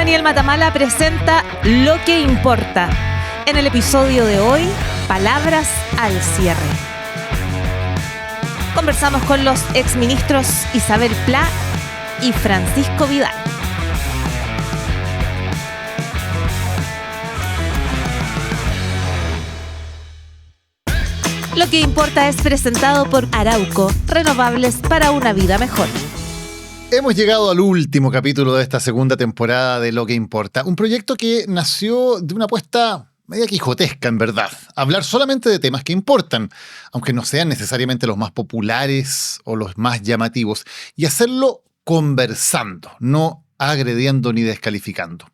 Daniel Matamala presenta Lo que importa. En el episodio de hoy, palabras al cierre. Conversamos con los exministros Isabel Pla y Francisco Vidal. Lo que importa es presentado por Arauco, renovables para una vida mejor. Hemos llegado al último capítulo de esta segunda temporada de Lo que importa, un proyecto que nació de una apuesta media quijotesca, en verdad. Hablar solamente de temas que importan, aunque no sean necesariamente los más populares o los más llamativos, y hacerlo conversando, no agrediendo ni descalificando.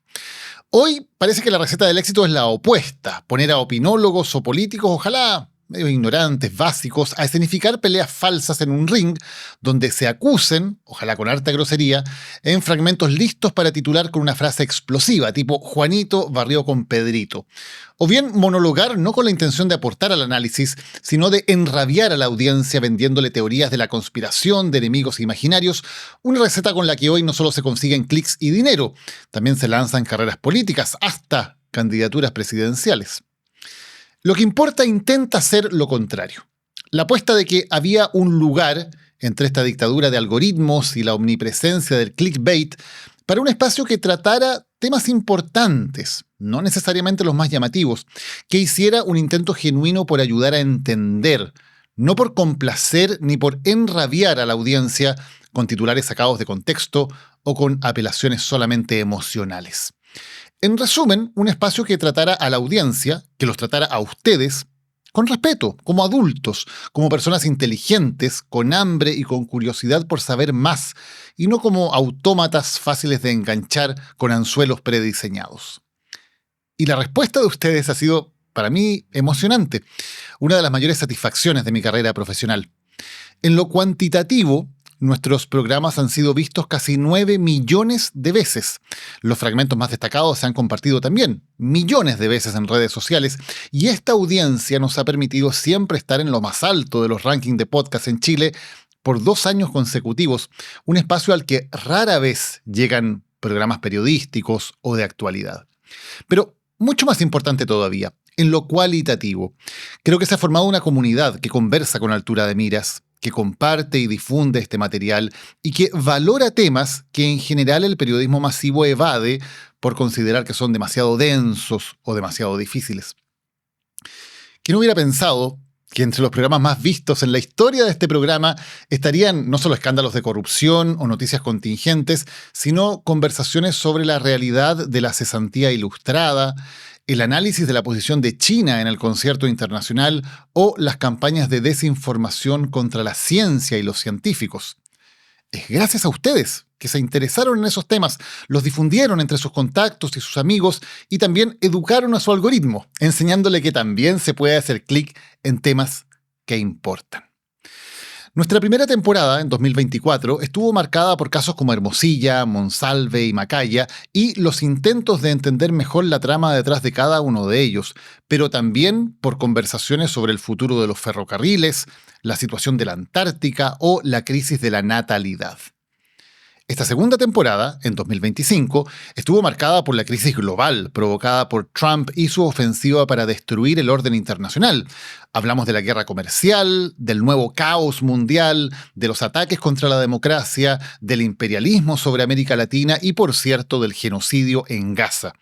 Hoy parece que la receta del éxito es la opuesta, poner a opinólogos o políticos, ojalá medio ignorantes, básicos, a escenificar peleas falsas en un ring donde se acusen, ojalá con harta grosería, en fragmentos listos para titular con una frase explosiva, tipo Juanito barrió con Pedrito. O bien monologar no con la intención de aportar al análisis, sino de enrabiar a la audiencia vendiéndole teorías de la conspiración, de enemigos imaginarios, una receta con la que hoy no solo se consiguen clics y dinero, también se lanzan carreras políticas, hasta candidaturas presidenciales. Lo que importa intenta hacer lo contrario. La apuesta de que había un lugar entre esta dictadura de algoritmos y la omnipresencia del clickbait para un espacio que tratara temas importantes, no necesariamente los más llamativos, que hiciera un intento genuino por ayudar a entender, no por complacer ni por enrabiar a la audiencia con titulares sacados de contexto o con apelaciones solamente emocionales. En resumen, un espacio que tratara a la audiencia, que los tratara a ustedes, con respeto, como adultos, como personas inteligentes, con hambre y con curiosidad por saber más, y no como autómatas fáciles de enganchar con anzuelos prediseñados. Y la respuesta de ustedes ha sido, para mí, emocionante, una de las mayores satisfacciones de mi carrera profesional. En lo cuantitativo, nuestros programas han sido vistos casi 9 millones de veces. Los fragmentos más destacados se han compartido también millones de veces en redes sociales y esta audiencia nos ha permitido siempre estar en lo más alto de los rankings de podcast en Chile por 2 años consecutivos, un espacio al que rara vez llegan programas periodísticos o de actualidad. Pero mucho más importante todavía, en lo cualitativo, creo que se ha formado una comunidad que conversa con altura de miras, que comparte y difunde este material y que valora temas que en general el periodismo masivo evade por considerar que son demasiado densos o demasiado difíciles. ¿Quién hubiera pensado que entre los programas más vistos en la historia de este programa estarían no solo escándalos de corrupción o noticias contingentes, sino conversaciones sobre la realidad de la cesantía ilustrada, el análisis de la posición de China en el concierto internacional o las campañas de desinformación contra la ciencia y los científicos? Es gracias a ustedes que se interesaron en esos temas, los difundieron entre sus contactos y sus amigos y también educaron a su algoritmo, enseñándole que también se puede hacer clic en temas que importan. Nuestra primera temporada, en 2024, estuvo marcada por casos como Hermosilla, Monsalve y Macaya y los intentos de entender mejor la trama detrás de cada uno de ellos, pero también por conversaciones sobre el futuro de los ferrocarriles, la situación de la Antártica o la crisis de la natalidad. Esta segunda temporada, en 2025, estuvo marcada por la crisis global provocada por Trump y su ofensiva para destruir el orden internacional. Hablamos de la guerra comercial, del nuevo caos mundial, de los ataques contra la democracia, del imperialismo sobre América Latina y, por cierto, del genocidio en Gaza.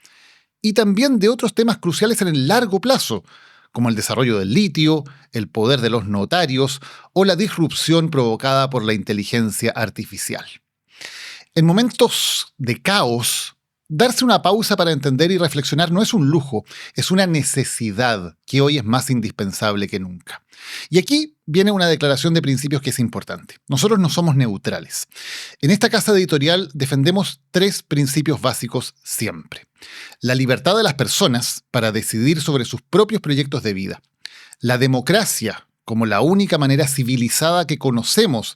Y también de otros temas cruciales en el largo plazo, como el desarrollo del litio, el poder de los notarios o la disrupción provocada por la inteligencia artificial. En momentos de caos, darse una pausa para entender y reflexionar no es un lujo, es una necesidad que hoy es más indispensable que nunca. Y aquí viene una declaración de principios que es importante. Nosotros no somos neutrales. En esta casa editorial defendemos 3 principios básicos siempre. La libertad de las personas para decidir sobre sus propios proyectos de vida. La democracia como la única manera civilizada que conocemos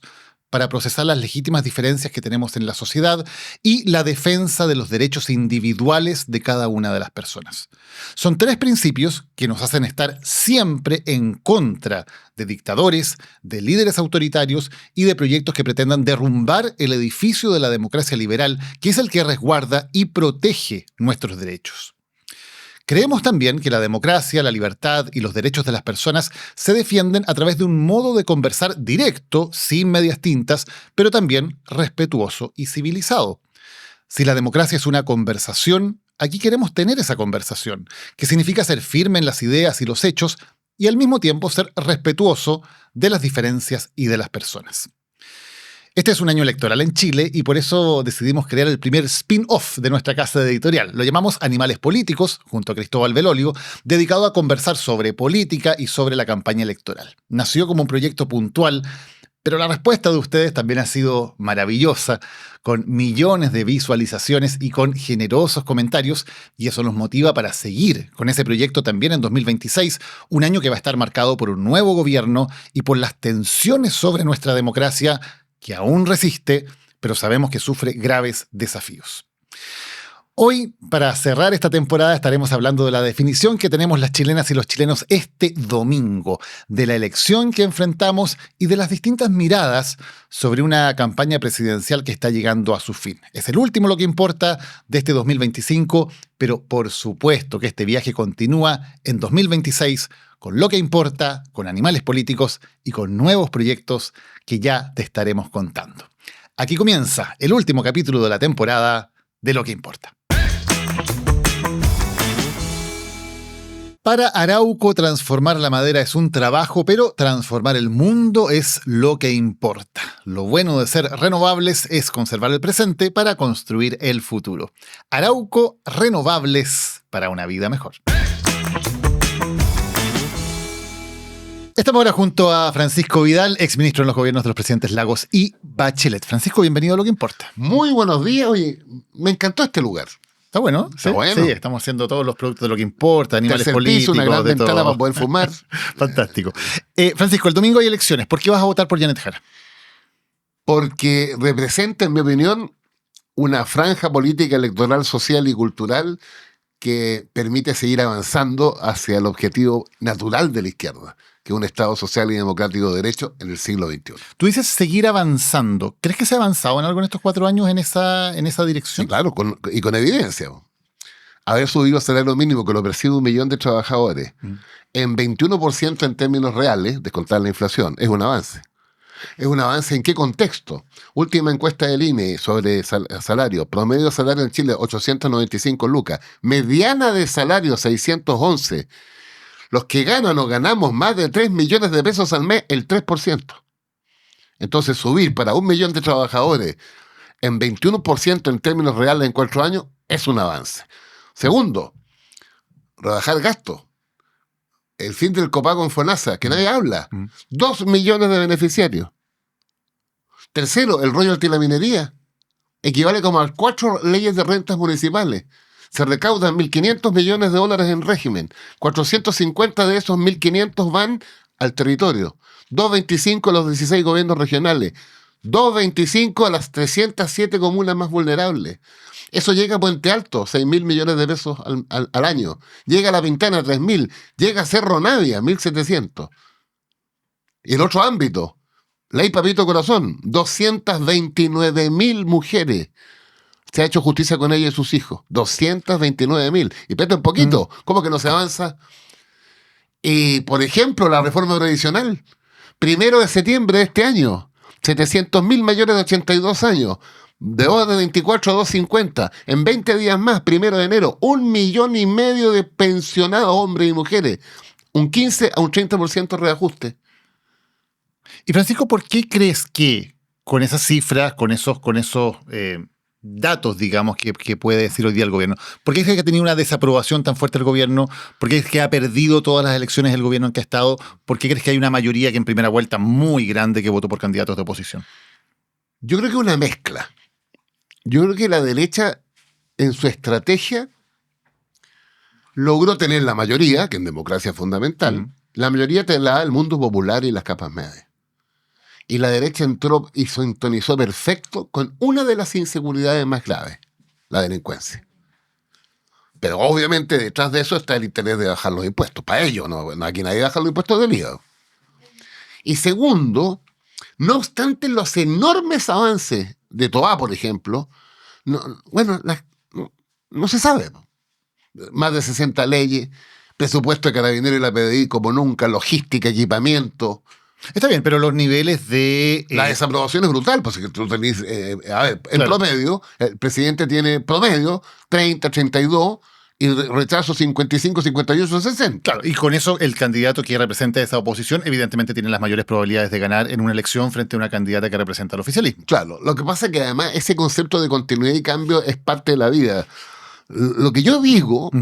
para procesar las legítimas diferencias que tenemos en la sociedad y la defensa de los derechos individuales de cada una de las personas. Son 3 principios que nos hacen estar siempre en contra de dictadores, de líderes autoritarios y de proyectos que pretendan derrumbar el edificio de la democracia liberal, que es el que resguarda y protege nuestros derechos. Creemos también que la democracia, la libertad y los derechos de las personas se defienden a través de un modo de conversar directo, sin medias tintas, pero también respetuoso y civilizado. Si la democracia es una conversación, aquí queremos tener esa conversación, que significa ser firme en las ideas y los hechos y al mismo tiempo ser respetuoso de las diferencias y de las personas. Este es un año electoral en Chile y por eso decidimos crear el primer spin-off de nuestra casa editorial. Lo llamamos Animales Políticos, junto a Cristóbal Belolio, dedicado a conversar sobre política y sobre la campaña electoral. Nació como un proyecto puntual, pero la respuesta de ustedes también ha sido maravillosa, con millones de visualizaciones y con generosos comentarios, y eso nos motiva para seguir con ese proyecto también en 2026, un año que va a estar marcado por un nuevo gobierno y por las tensiones sobre nuestra democracia, que aún resiste, pero sabemos que sufre graves desafíos. Hoy, para cerrar esta temporada, estaremos hablando de la definición que tenemos las chilenas y los chilenos este domingo, de la elección que enfrentamos y de las distintas miradas sobre una campaña presidencial que está llegando a su fin. Es el último Lo que importa de este 2025, pero por supuesto que este viaje continúa en 2026 con Lo que importa, con Animales Políticos y con nuevos proyectos que ya te estaremos contando. Aquí comienza el último capítulo de la temporada de Lo que importa. Para Arauco, transformar la madera es un trabajo, pero transformar el mundo es lo que importa. Lo bueno de ser renovables es conservar el presente para construir el futuro. Arauco, renovables para una vida mejor. Estamos ahora junto a Francisco Vidal, exministro en los gobiernos de los presidentes Lagos y Bachelet. Francisco, bienvenido a Lo que importa. Muy buenos días. Oye, me encantó este lugar. ¿Está bueno? Está bueno. Sí, estamos haciendo todos los productos de Lo que importa, Animales Tercer Políticos, piso, una gran de ventana todo. para poder fumar. Fantástico. Francisco, el domingo hay elecciones. ¿Por qué vas a votar por Janet Jara? Porque representa, en mi opinión, una franja política, electoral, social y cultural que permite seguir avanzando hacia el objetivo natural de la izquierda, que es un Estado social y democrático de derecho en el siglo XXI. Tú dices seguir avanzando. ¿Crees que se ha avanzado en algo en estos 4 años en esa dirección? Sí, claro, con evidencia. Haber subido el salario mínimo, que lo percibe 1 millón de trabajadores, en 21% en términos reales, descontar la inflación, es un avance. ¿Es un avance en qué contexto? Última encuesta del INE sobre salario. Promedio de salario en Chile, 895 lucas. Mediana de salario, 611. Los que ganan o ganamos más de 3 millones de pesos al mes, el 3%. Entonces, subir para 1 millón de trabajadores en 21% en términos reales en 4 años es un avance. Segundo, rebajar gastos. El fin del copago en FONASA, que nadie habla. 2 millones de beneficiarios. Tercero, el royalty de la minería. Equivale como a 4 leyes de rentas municipales. Se recaudan 1.500 millones de dólares en régimen. 450 de esos 1.500 van al territorio. 225 a los 16 gobiernos regionales. 225 a las 307 comunas más vulnerables. Eso llega a Puente Alto, 6.000 millones de pesos al año. Llega a La Pintana, 3.000. Llega a Cerro Navia, 1.700. Y el otro ámbito, Ley Papito Corazón, 229.000 mujeres. Se ha hecho justicia con ella y sus hijos. 229.000. Y peto un poquito. ¿Cómo que no se avanza? Y, por ejemplo, la reforma previsional. 1 de septiembre de este año. 700.000 mayores de 82 años. De 2.24 a 2.50. En 20 días más, 1 de enero, 1,5 millones de pensionados, hombres y mujeres. Un 15 a un 30% de reajuste. Y Francisco, ¿por qué crees que con esas cifras, con esos datos, digamos, que puede decir hoy día el gobierno, por qué crees que ha tenido una desaprobación tan fuerte el gobierno? ¿Por qué crees que ha perdido todas las elecciones el gobierno en que ha estado? ¿Por qué crees que hay una mayoría que en primera vuelta muy grande que votó por candidatos de oposición? Yo creo que una mezcla. Yo creo que la derecha, en su estrategia, logró tener la mayoría, que en democracia es fundamental. La mayoría te la da el mundo popular y las capas medias. Y la derecha entró y sintonizó perfecto con una de las inseguridades más graves, la delincuencia. Pero obviamente detrás de eso está el interés de bajar los impuestos. Para ellos, no, aquí nadie baja los impuestos del IVA. Y segundo, no obstante los enormes avances de Toa, por ejemplo, no se sabe. Más de 60 leyes, presupuesto de Carabineros y la PDI como nunca, logística, equipamiento. Está bien, pero los niveles de... La desaprobación es brutal, pues que tú tenés, en Claro. promedio, el presidente tiene promedio 30, 32 y rechazo 55, 58, 60. Claro, y con eso el candidato que representa esa oposición evidentemente tiene las mayores probabilidades de ganar en una elección frente a una candidata que representa al oficialismo. Claro, lo que pasa es que además ese concepto de continuidad y cambio es parte de la vida. Lo que yo digo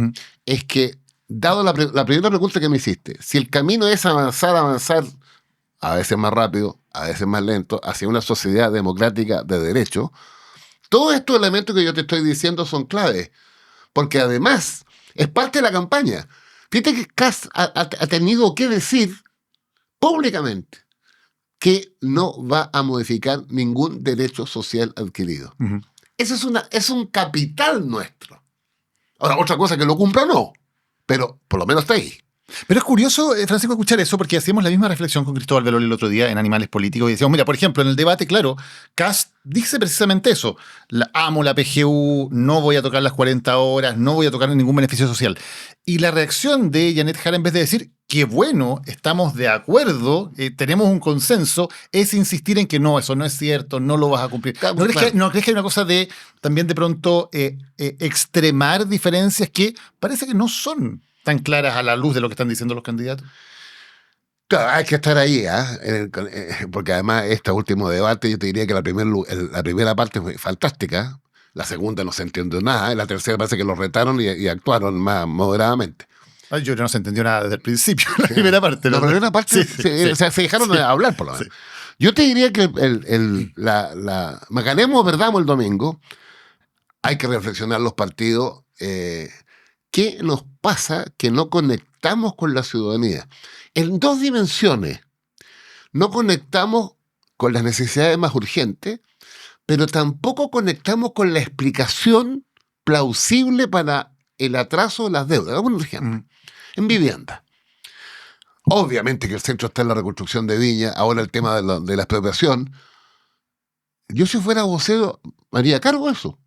es que, dado la primera pregunta que me hiciste, si el camino es avanzar, a veces más rápido, a veces más lento, hacia una sociedad democrática de derecho, todos estos elementos que yo te estoy diciendo son claves, porque además es parte de la campaña. Fíjate que Kast ha tenido que decir públicamente que no va a modificar ningún derecho social adquirido. Eso es un capital nuestro. Ahora, otra cosa que lo cumpla o no, pero por lo menos está ahí. Pero es curioso, Francisco, escuchar eso, porque hacíamos la misma reflexión con Cristóbal Beloli el otro día en Animales Políticos y decíamos, mira, por ejemplo, en el debate, claro, Kast dice precisamente eso. Amo la PGU, no voy a tocar las 40 horas, no voy a tocar ningún beneficio social. Y la reacción de Janet Jara, en vez de decir, qué bueno, estamos de acuerdo, tenemos un consenso, es insistir en que no, eso no es cierto, no lo vas a cumplir. Claro, ¿No crees que hay una cosa de, también de pronto, extremar diferencias que parece que no son tan claras a la luz de lo que están diciendo los candidatos? Claro, hay que estar ahí, porque además este último debate, yo te diría que la primera parte fue fantástica, la segunda no se entendió nada, la tercera parece que lo retaron y actuaron más moderadamente. Ay, yo no se entendió nada desde el principio, la primera parte. La primera parte Sí. O sea, se dejaron de hablar, por lo menos. Sí. Yo te diría que ganemos o perdamos el domingo, hay que reflexionar los partidos. ¿Qué nos pasa que no conectamos con la ciudadanía? En dos dimensiones. No conectamos con las necesidades más urgentes, pero tampoco conectamos con la explicación plausible para el atraso de las deudas. Damos un ejemplo. En vivienda. Obviamente que el centro está en la reconstrucción de Viña, ahora el tema de la expropiación. Yo si fuera vocero, me haría cargo de eso.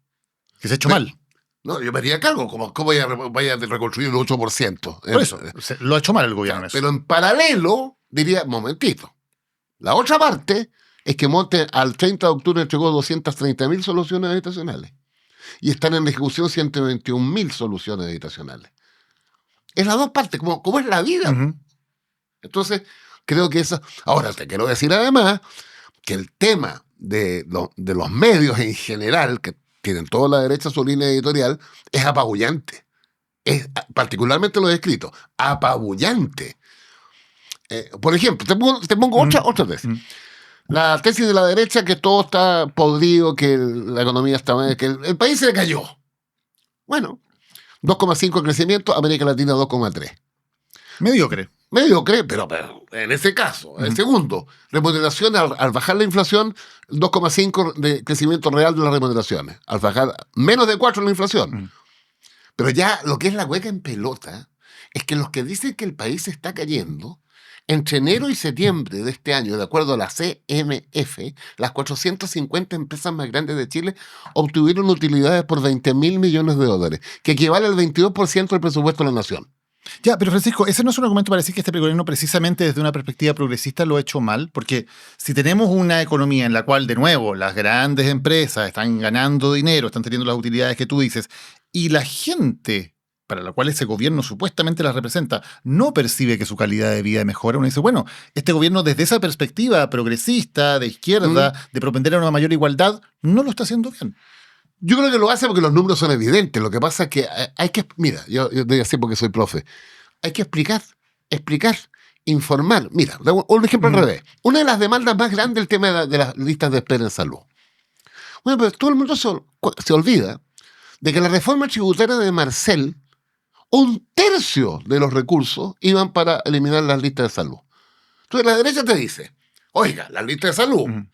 Que se ha hecho mal. No, yo me haría cargo, ¿cómo vaya a reconstruir el 8%? Por eso, lo ha hecho mal el gobierno. Pero en paralelo, diría, momentito, la otra parte es que Monte al 30 de octubre entregó 230.000 soluciones habitacionales y están en ejecución 121.000 soluciones habitacionales. Es las dos partes, como es la vida. Entonces, creo que eso... Ahora, te quiero decir además que el tema de los medios en general, que tienen toda la derecha su línea editorial, es apabullante. Particularmente los escritos, apabullante. Por ejemplo, te pongo otra vez. La tesis de la derecha que todo está podrido, que la economía está mal, que el país se le cayó. Bueno, 2,5 crecimiento, América Latina 2,3. Mediocre, pero en ese caso. El segundo, remuneración al bajar la inflación, 2,5 de crecimiento real de las remuneraciones. Al bajar menos de 4 la inflación. Pero ya lo que es la hueca en pelota es que los que dicen que el país se está cayendo, entre enero y septiembre de este año, de acuerdo a la CMF, las 450 empresas más grandes de Chile obtuvieron utilidades por 20.000 millones de dólares, que equivale al 22% del presupuesto de la nación. Ya, pero Francisco, ese no es un argumento para decir que este gobierno precisamente desde una perspectiva progresista lo ha hecho mal, porque si tenemos una economía en la cual, de nuevo, las grandes empresas están ganando dinero, están teniendo las utilidades que tú dices, y la gente para la cual ese gobierno supuestamente las representa no percibe que su calidad de vida mejora, uno dice, bueno, este gobierno desde esa perspectiva progresista, de izquierda, de propender a una mayor igualdad, no lo está haciendo bien. Yo creo que lo hace porque los números son evidentes. Lo que pasa es que hay que... Mira, yo doy así porque soy profe. Hay que explicar, informar. Mira, un ejemplo al revés. Una de las demandas más grandes es el tema de las listas de espera en salud. Bueno, pero todo el mundo se olvida de que la reforma tributaria de Marcel, 1/3 de los recursos iban para eliminar las listas de salud. Entonces la derecha te dice, Oiga, la lista de salud. Ujú.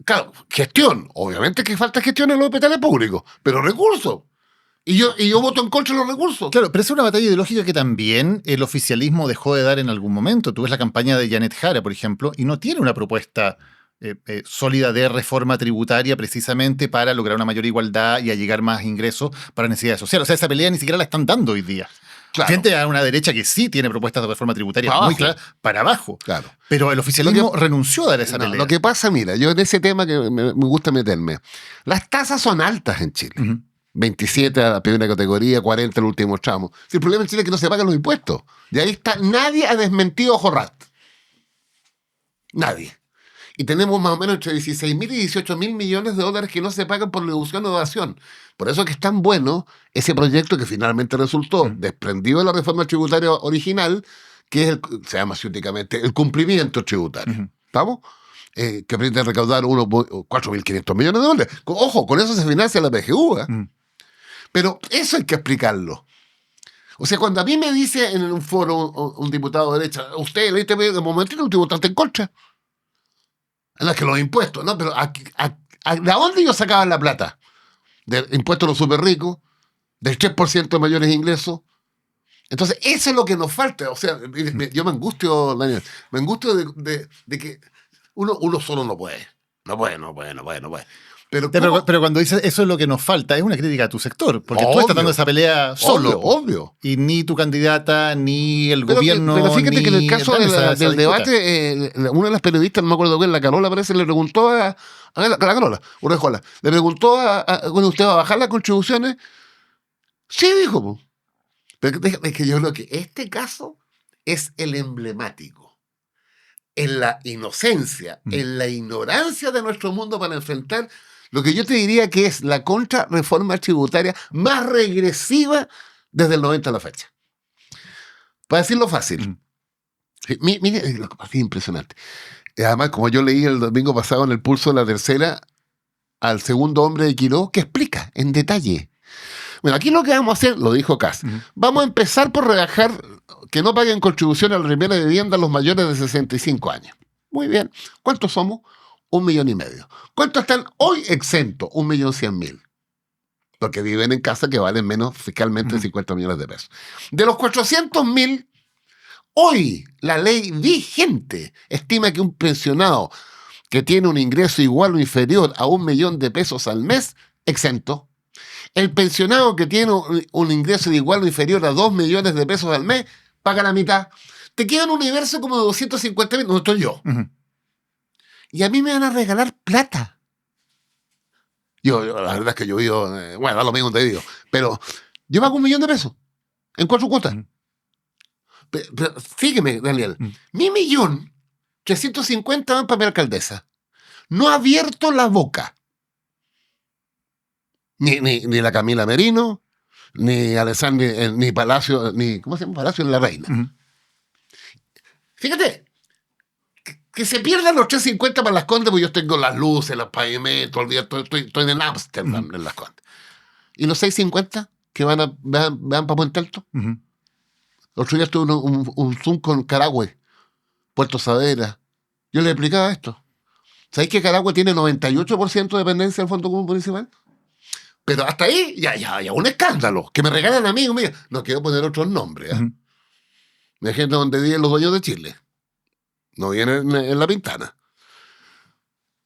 Claro, gestión. Obviamente que falta gestión en los hospitales públicos, pero recursos. Y yo voto en contra de los recursos. Claro, pero es una batalla ideológica que también el oficialismo dejó de dar en algún momento. Tú ves la campaña de Janet Jara, por ejemplo, y no tiene una propuesta sólida de reforma tributaria precisamente para lograr una mayor igualdad y allegar más ingresos para necesidades sociales. O sea, esa pelea ni siquiera la están dando hoy día. Claro. Frente a una derecha que sí tiene propuestas de reforma tributaria Para muy abajo. claras para abajo. Claro. Pero el oficialismo renunció a dar esa No, pelea. lo que pasa, mira, yo en ese tema que me gusta meterme. Las tasas son altas en Chile. Ujú. 27 a la primera categoría, 40 el último tramo. Si el problema en Chile es que no se pagan los impuestos. Y ahí está, nadie ha desmentido a Jorrat. Nadie. Y tenemos más o menos entre 16.000 y 18.000 millones de dólares que no se pagan por reducción o evasión. Por eso es que es tan bueno ese proyecto que finalmente resultó desprendido de la reforma tributaria original, que es se llama científicamente el cumplimiento tributario. ¿Estamos? Que pretende recaudar 4.500 millones de dólares. Ojo, con eso se financia la PGU. Pero eso hay que explicarlo. O sea, cuando a mí me dice en un foro un diputado de derecha, usted el ITP de momentito un votante en contra. En las que los impuestos, ¿no? Pero ¿de dónde ellos sacaban la plata? Del impuesto a los súper ricos, del 3% de mayores ingresos. Entonces, eso es lo que nos falta. O sea, yo me angustio, Daniel, me angustio de que uno solo no puede. No puede. Pero cuando dices eso es lo que nos falta, es una crítica a tu sector, porque tú estás dando esa pelea solo. Obvio. Y ni tu candidata, ni el gobierno. Pero fíjate ni que en el caso dan esa del disputa. debate, una de las periodistas, no me acuerdo quién, la Carola parece, le preguntó a la Carola, Orejola, le preguntó bueno, ¿usted va a bajar las contribuciones? Sí, dijo. Po. Pero es que yo creo que este caso es el emblemático. En la inocencia, en la ignorancia de nuestro mundo para enfrentar lo que yo te diría que es la contrarreforma tributaria más regresiva desde el 90 a la fecha. Para decirlo fácil. Mire, lo que pasa es impresionante. Además, como yo leí el domingo pasado en el Pulso de la Tercera al segundo hombre de Quiró, que explica en detalle. Bueno, aquí lo que vamos a hacer, lo dijo Kass, vamos a empezar por rebajar que no paguen contribución a la primera vivienda a los mayores de 65 años. Muy bien. ¿Cuántos somos? 1,5 millones. ¿Cuántos están hoy exentos? 1.100.000. Porque viven en casas que valen menos fiscalmente de 50 millones de pesos. De los 400.000, hoy la ley vigente estima que un pensionado que tiene un ingreso igual o inferior a 1 millón de pesos al mes, exento. El pensionado que tiene un ingreso de igual o inferior a 2 millones de pesos al mes, paga la mitad. Te queda un universo como de 250.000, no estoy yo. Y a mí me van a regalar plata. Yo la verdad es que yo vivo, bueno, da lo mismo te digo, pero yo pago 1 millón de pesos en 4 cuotas. Pero fíjeme, Daniel, 1.350.000 van para mi alcaldesa. No ha abierto la boca. Ni la Camila Merino, ni Alessandri, ni Palacio, ni ¿cómo se llama? Palacio de la Reina. Fíjate, que se pierdan los 350 para Las Condes, porque yo tengo las luces, los pavimentos, estoy en Ámsterdam en Las Condes. ¿Y los 650 que van para Puente Alto? El otro día tuve un Zoom con Carahue, Puerto Saavedra. Yo le explicaba esto. ¿Sabéis que Carahue tiene 98% de dependencia del Fondo Común Municipal? Pero hasta ahí ya un escándalo. Que me regalan a mí, mira, no quiero poner otros nombres. De gente donde viven los dueños de Chile. No viene en La Pintana.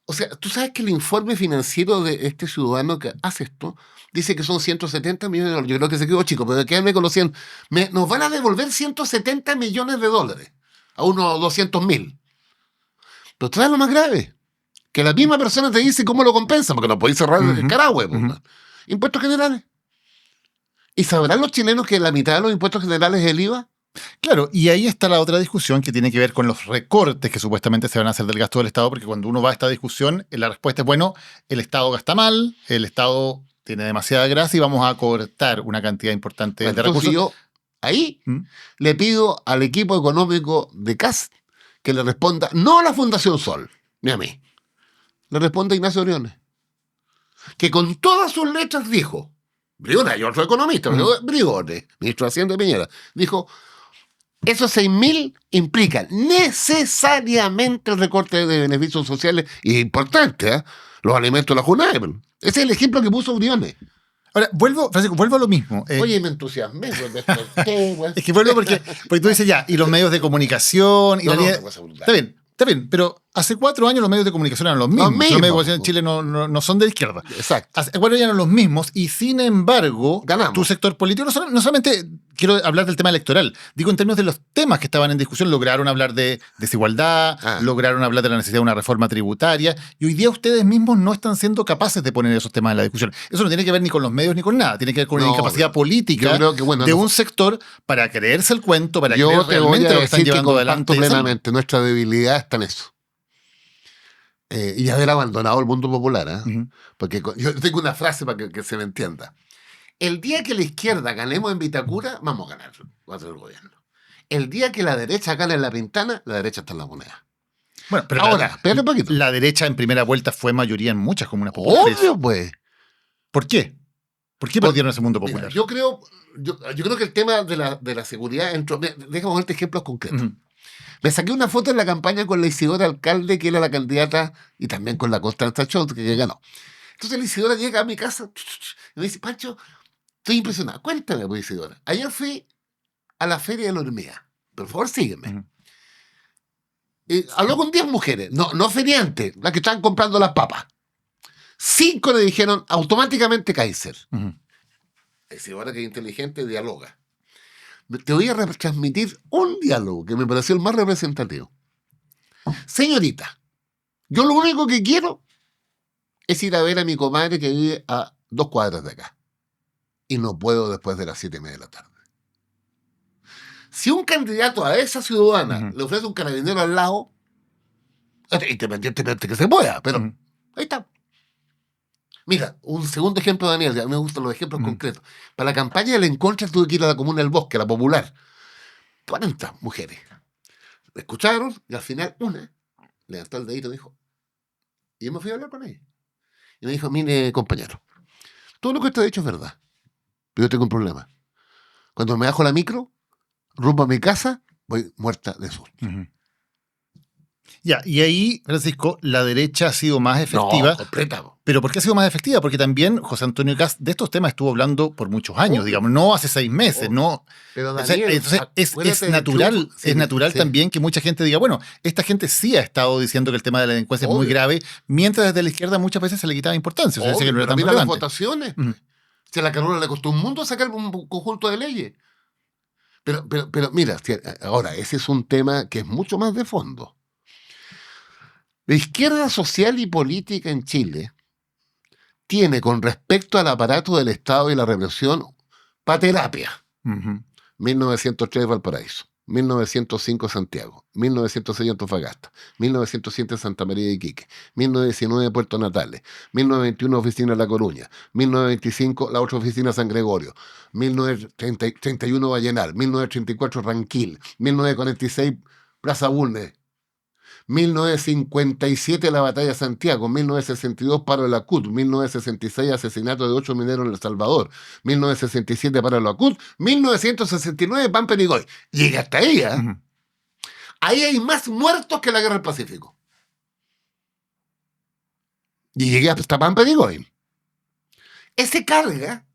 O sea, tú sabes que el informe financiero de este ciudadano que hace esto dice que son 170 millones de dólares. Yo creo que se quedó chico, pero quédame con los 100. Nos van a devolver 170 millones de dólares a unos 200.000. Pero trae lo más grave. Que la misma persona te dice cómo lo compensa, porque no podéis cerrar el Carahue. Impuestos generales. ¿Y sabrán los chilenos que la mitad de los impuestos generales es el IVA? Claro, y ahí está la otra discusión que tiene que ver con los recortes que supuestamente se van a hacer del gasto del Estado, porque cuando uno va a esta discusión, la respuesta es, bueno, el Estado gasta mal, el Estado tiene demasiada grasa y vamos a cortar una cantidad importante de recursos. Yo ahí le pido al equipo económico de CAS que le responda, no a la Fundación Sol, ni a mí, le responde a Ignacio Briones, que con todas sus letras dijo, Briones y otro economista, Briones, ministro de Hacienda de Piñera, dijo, Esos 6.000 implican necesariamente el recorte de beneficios sociales y importante, ¿eh? Los alimentos de la Junae. Ese es el ejemplo que puso Briones. Ahora, Francisco, vuelvo a lo mismo. Oye, me entusiasmé, pues, desperté, güey. Es que vuelvo porque tú dices ya, y los medios de comunicación, y No, la no, línea- una cosa brutal. está bien, pero hace 4 años los medios de comunicación eran los mismos. Los medios de comunicación en Chile no son de izquierda. Exacto. Hace 4 años eran los mismos, y sin embargo, Ganamos. tu sector político, no solamente quiero hablar del tema electoral, digo en términos de los temas que estaban en discusión, lograron hablar de desigualdad, lograron hablar de la necesidad de una reforma tributaria, y hoy día ustedes mismos no están siendo capaces de poner esos temas en la discusión. Eso no tiene que ver ni con los medios ni con nada, tiene que ver con la incapacidad política yo creo que, bueno, de un sector para creerse el cuento, para creer yo te voy realmente a lo que están decir que llevando adelante. comparto plenamente. Nuestra debilidad está en eso. Y haber abandonado el mundo popular, ¿eh? Ujú. Porque yo tengo una frase para que se me entienda. El día que la izquierda ganemos en Vitacura, vamos a ganar el gobierno. El día que la derecha gane en La Pintana, la derecha está en la moneda. Bueno, pero Ahora, espérate un poquito. la derecha en primera vuelta fue mayoría en muchas comunas populares. Obvio, pues. ¿Por qué? ¿Por qué perdieron ese mundo popular? Mira, yo creo que el tema de la seguridad entró. Déjame ponerte ejemplos concretos. Ujú. Me saqué una foto en la campaña con la Isidora Alcalde, que era la candidata, y también con la Constanza Chont, que ganó. Entonces la Isidora llega a mi casa y me dice, Pancho, estoy impresionada. Cuéntame, pues, Isidora. Ayer fui a la Feria de la Hormiga. Por favor, sígueme. Ujú. Habló con 10 mujeres, no feriantes, las que estaban comprando las papas. 5 le dijeron automáticamente Kaiser. Ujú. La Isidora, que es inteligente, dialoga. Te voy a transmitir un diálogo que me pareció el más representativo. Señorita, yo lo único que quiero es ir a ver a mi comadre que vive a 2 cuadras de acá. Y no puedo después de las 7:30 de la tarde. Si un candidato a esa ciudadana le ofrece un carabinero al lado, independientemente que se pueda, pero ahí está. Mira, un segundo ejemplo, Daniel, a mí me gustan los ejemplos concretos. Para la campaña del Encontra tuve que ir a la Comuna del Bosque, la popular. 40 mujeres. Me escucharon y al final una levantó el dedito y dijo, y yo me fui a hablar con ella. Y me dijo, mire, compañero, todo lo que usted ha dicho es verdad, pero yo tengo un problema. Cuando me bajo la micro, rumbo a mi casa, voy muerta de susto. Ujú. Ya, y ahí, Francisco, la derecha ha sido más efectiva. No, completa. ¿Pero por qué ha sido más efectiva? Porque también José Antonio Kast de estos temas estuvo hablando por muchos años, Obvio. digamos, no hace 6 meses, Obvio. no. Pero O sea, Daniel, entonces es acuérdate del natural, triunfo. Sí, es natural sí. también que mucha gente diga, bueno, esta gente sí ha estado diciendo que el tema de la delincuencia es muy Obvio. grave, mientras desde la izquierda muchas veces se le quitaba importancia, o sea, decía que no Obvio, era tan pero mira las relevante. votaciones. Ujú. Si a la Carola le costó un mundo sacar un conjunto de leyes. Pero mira, ahora, ese es un tema que es mucho más de fondo. La izquierda social y política en Chile tiene, con respecto al aparato del Estado y la represión, pa' terapia. Ujú. 1903 Valparaíso, 1905 Santiago, 1906 Antofagasta, 1907 Santa María de Iquique, 1919 Puerto Natales, 1921 Oficina La Coruña, 1925 la otra oficina San Gregorio, 1931 Vallenar, 1934 Ranquil, 1946 Plaza Bulnes, 1957 la batalla de Santiago, 1962 paro de la CUT, 1966 asesinato de 8 mineros en El Salvador, 1967 paro de la CUT, 1969 Pampa Nigoy. Llega hasta ahí, ¿eh? Ujú. Ahí hay más muertos que la guerra del Pacífico. Y llegué hasta Pampa Nigoy. Ese carga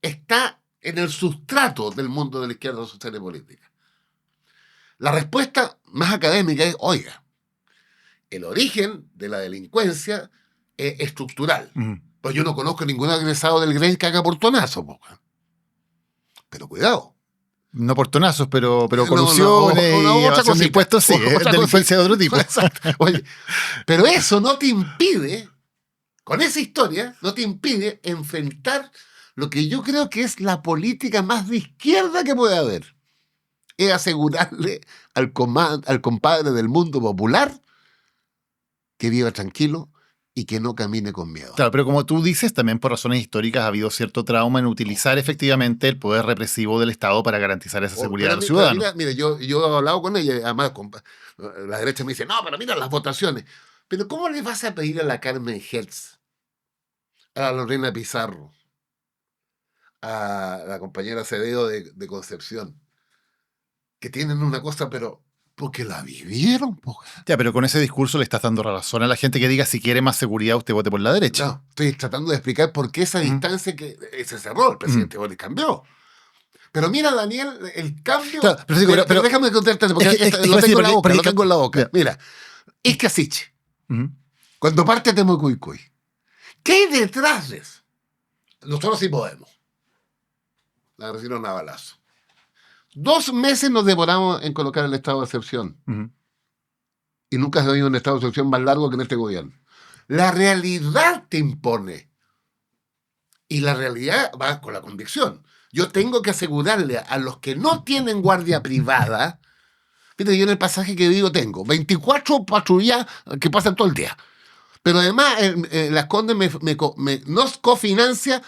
está en el sustrato del mundo de la izquierda social y política. La respuesta más académica es, oiga, el origen de la delincuencia es estructural. Ujú. Pues yo no conozco ningún egresado del Grey que haga portonazo. Pero cuidado. No portonazos, pero No, colusiones otra y evasión cosita. de impuestos, sí, Otra es delincuencia de otro tipo. Exacto. Oye, pero eso no te impide, con esa historia, no te impide enfrentar lo que yo creo que es la política más de izquierda que puede haber. Es asegurarle al compadre del mundo popular que viva tranquilo y que no camine con miedo. Claro, pero como tú dices, también por razones históricas ha habido cierto trauma en utilizar efectivamente el poder represivo del Estado para garantizar esa seguridad de los ciudadanos. Mira, yo he hablado con ella, además la derecha me dice, no, pero mira las votaciones. Pero ¿cómo le vas a pedir a la Carmen Hertz, a la Lorena Pizarro, a la compañera Acevedo de Concepción, que tienen una cosa, pero porque la vivieron, po. Ya, pero con ese discurso le estás dando razón a la gente que diga si quiere más seguridad usted vote por la derecha. No, estoy tratando de explicar por qué esa distancia que se cerró, el presidente Boric cambió. Pero mira, Daniel, el cambio... Claro, pero déjame contarte, porque lo tengo en la boca. Mira, Iscasich, cuando parte Temucuicui, ¿qué hay detrás de eso? Nosotros sí podemos. La recibieron a balazo. 2 meses nos demoramos en colocar el estado de excepción. Y nunca se ha habido un estado de excepción más largo que en este gobierno. La realidad te impone. Y la realidad va con la convicción. Yo tengo que asegurarle a los que no tienen guardia privada. Fíjate, yo en el pasaje que vivo tengo 24 patrullas que pasan todo el día. Pero además, Las Condes nos cofinancia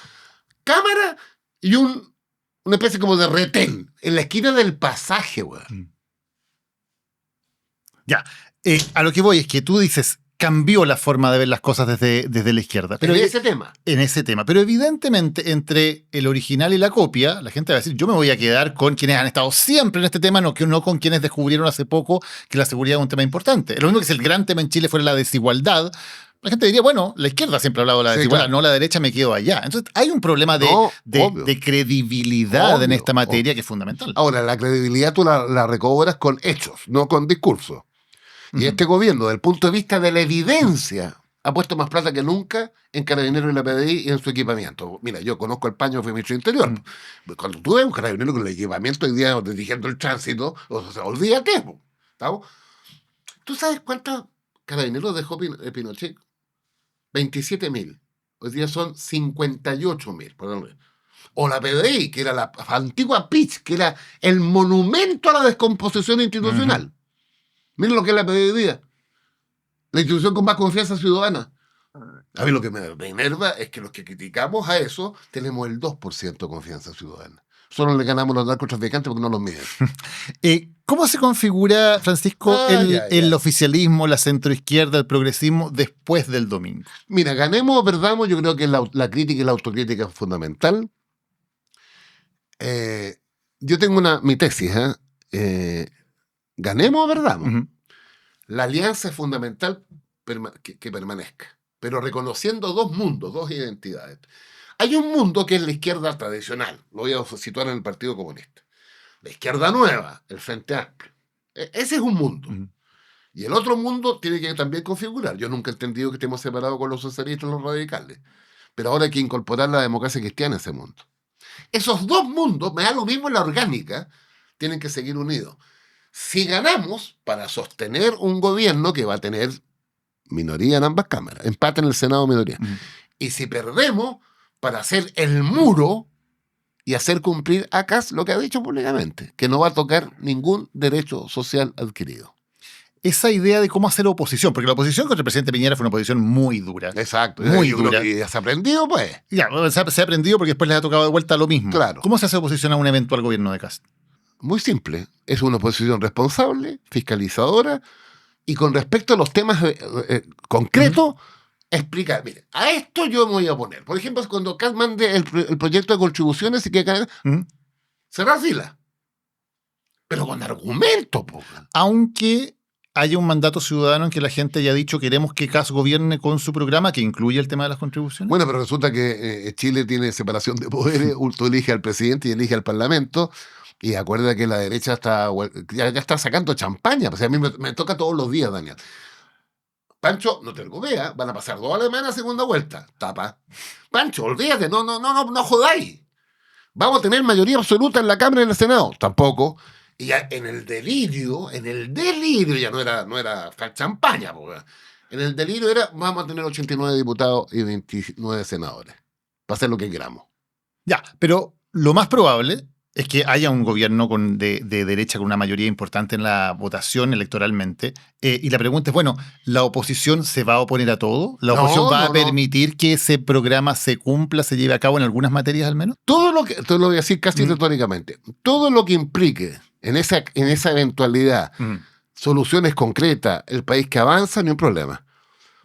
cámara y una especie como de retén en la esquina del pasaje, weón. Ya, a lo que voy es que tú dices, cambió la forma de ver las cosas desde la izquierda. Pero en ese tema. En ese tema. Pero evidentemente, entre el original y la copia, la gente va a decir, yo me voy a quedar con quienes han estado siempre en este tema, no con quienes descubrieron hace poco que la seguridad es un tema importante. Lo mismo que si el gran tema en Chile fuera la desigualdad, la gente diría, bueno, la izquierda siempre ha hablado de la desigualdad, claro. No la derecha, me quedo allá. Entonces hay un problema de credibilidad en esta materia que es fundamental. Ahora, la credibilidad tú la recobras con hechos, no con discursos. Y este gobierno, desde el punto de vista de la evidencia, ha puesto más plata que nunca en Carabineros y la PDI y en su equipamiento. Mira, yo conozco el paño, fui ministro de Interior. Cuando tú ves un carabinero con el equipamiento hoy día dirigiendo el tránsito, o sea, olvídate. ¿Estamos? ¿Tú sabes cuántos carabineros dejó Pinochet? 27.000. Hoy día son 58.000. O la PDI, que era la antigua PICH, que era el monumento a la descomposición institucional. Miren lo que es la PDI hoy día. La institución con más confianza ciudadana. A mí lo que me enerva es que los que criticamos a eso tenemos el 2% de confianza ciudadana. Solo le ganamos a los narcotraficantes porque no los miden. ¿Cómo se configura, Francisco, el oficialismo, la centroizquierda, el progresismo después del domingo? Mira, ganemos o perdamos, yo creo que la crítica y la autocrítica es fundamental. Yo tengo mi tesis, ganemos o perdamos. La alianza es fundamental que permanezca, pero reconociendo 2 mundos, 2 identidades. Hay un mundo que es la izquierda tradicional, lo voy a situar en el Partido Comunista. La izquierda nueva, el Frente Amplio. Ese es un mundo. Y el otro mundo tiene que también configurar. Yo nunca he entendido que estemos separados con los socialistas y los radicales, pero ahora hay que incorporar la democracia cristiana a ese mundo. Esos 2 mundos, me da lo mismo en la orgánica, tienen que seguir unidos. Si ganamos, para sostener un gobierno que va a tener minoría en ambas cámaras, empate en el Senado, minoría. Y si perdemos, para hacer el muro y hacer cumplir a Kast lo que ha dicho públicamente, que no va a tocar ningún derecho social adquirido. Esa idea de cómo hacer oposición, porque la oposición contra el presidente Piñera fue una oposición muy dura. Exacto. Muy dura. ¿Y se ha aprendido, pues? Ya, se ha aprendido porque después les ha tocado de vuelta lo mismo. Claro. ¿Cómo se hace oposición a un eventual gobierno de Kast? Muy simple. Es una oposición responsable, fiscalizadora, y con respecto a los temas concretos, explicar. Mire, a esto yo me voy a oponer. Por ejemplo, cuando Kast mande el proyecto de contribuciones y que cerrar fila. Pero con argumento, po. Aunque haya un mandato ciudadano en que la gente haya dicho queremos que Kast gobierne con su programa que incluye el tema de las contribuciones. Bueno, pero resulta que Chile tiene separación de poderes, tú elige al presidente y elige al parlamento, y acuerda que la derecha ya está sacando champaña. O sea, a mí me toca todos los días, Daniel. Pancho, no te lo veas, van a pasar 2 alemanes a segunda vuelta. Tapa. Pancho, olvídate, no jodáis. Vamos a tener mayoría absoluta en la Cámara y en el Senado. Tampoco. Y ya en el delirio, ya no era champaña, porque en el delirio vamos a tener 89 diputados y 29 senadores, para hacer lo que queramos. Ya, pero lo más probable es que haya un gobierno de derecha con una mayoría importante en la votación electoralmente. Y la pregunta es, bueno, ¿la oposición se va a oponer a todo? ¿La oposición va a permitir que ese programa se cumpla, se lleve a cabo en algunas materias al menos? Te lo voy a decir casi retóricamente, todo lo que implique en esa eventualidad soluciones concretas, el país que avanza, no hay un problema.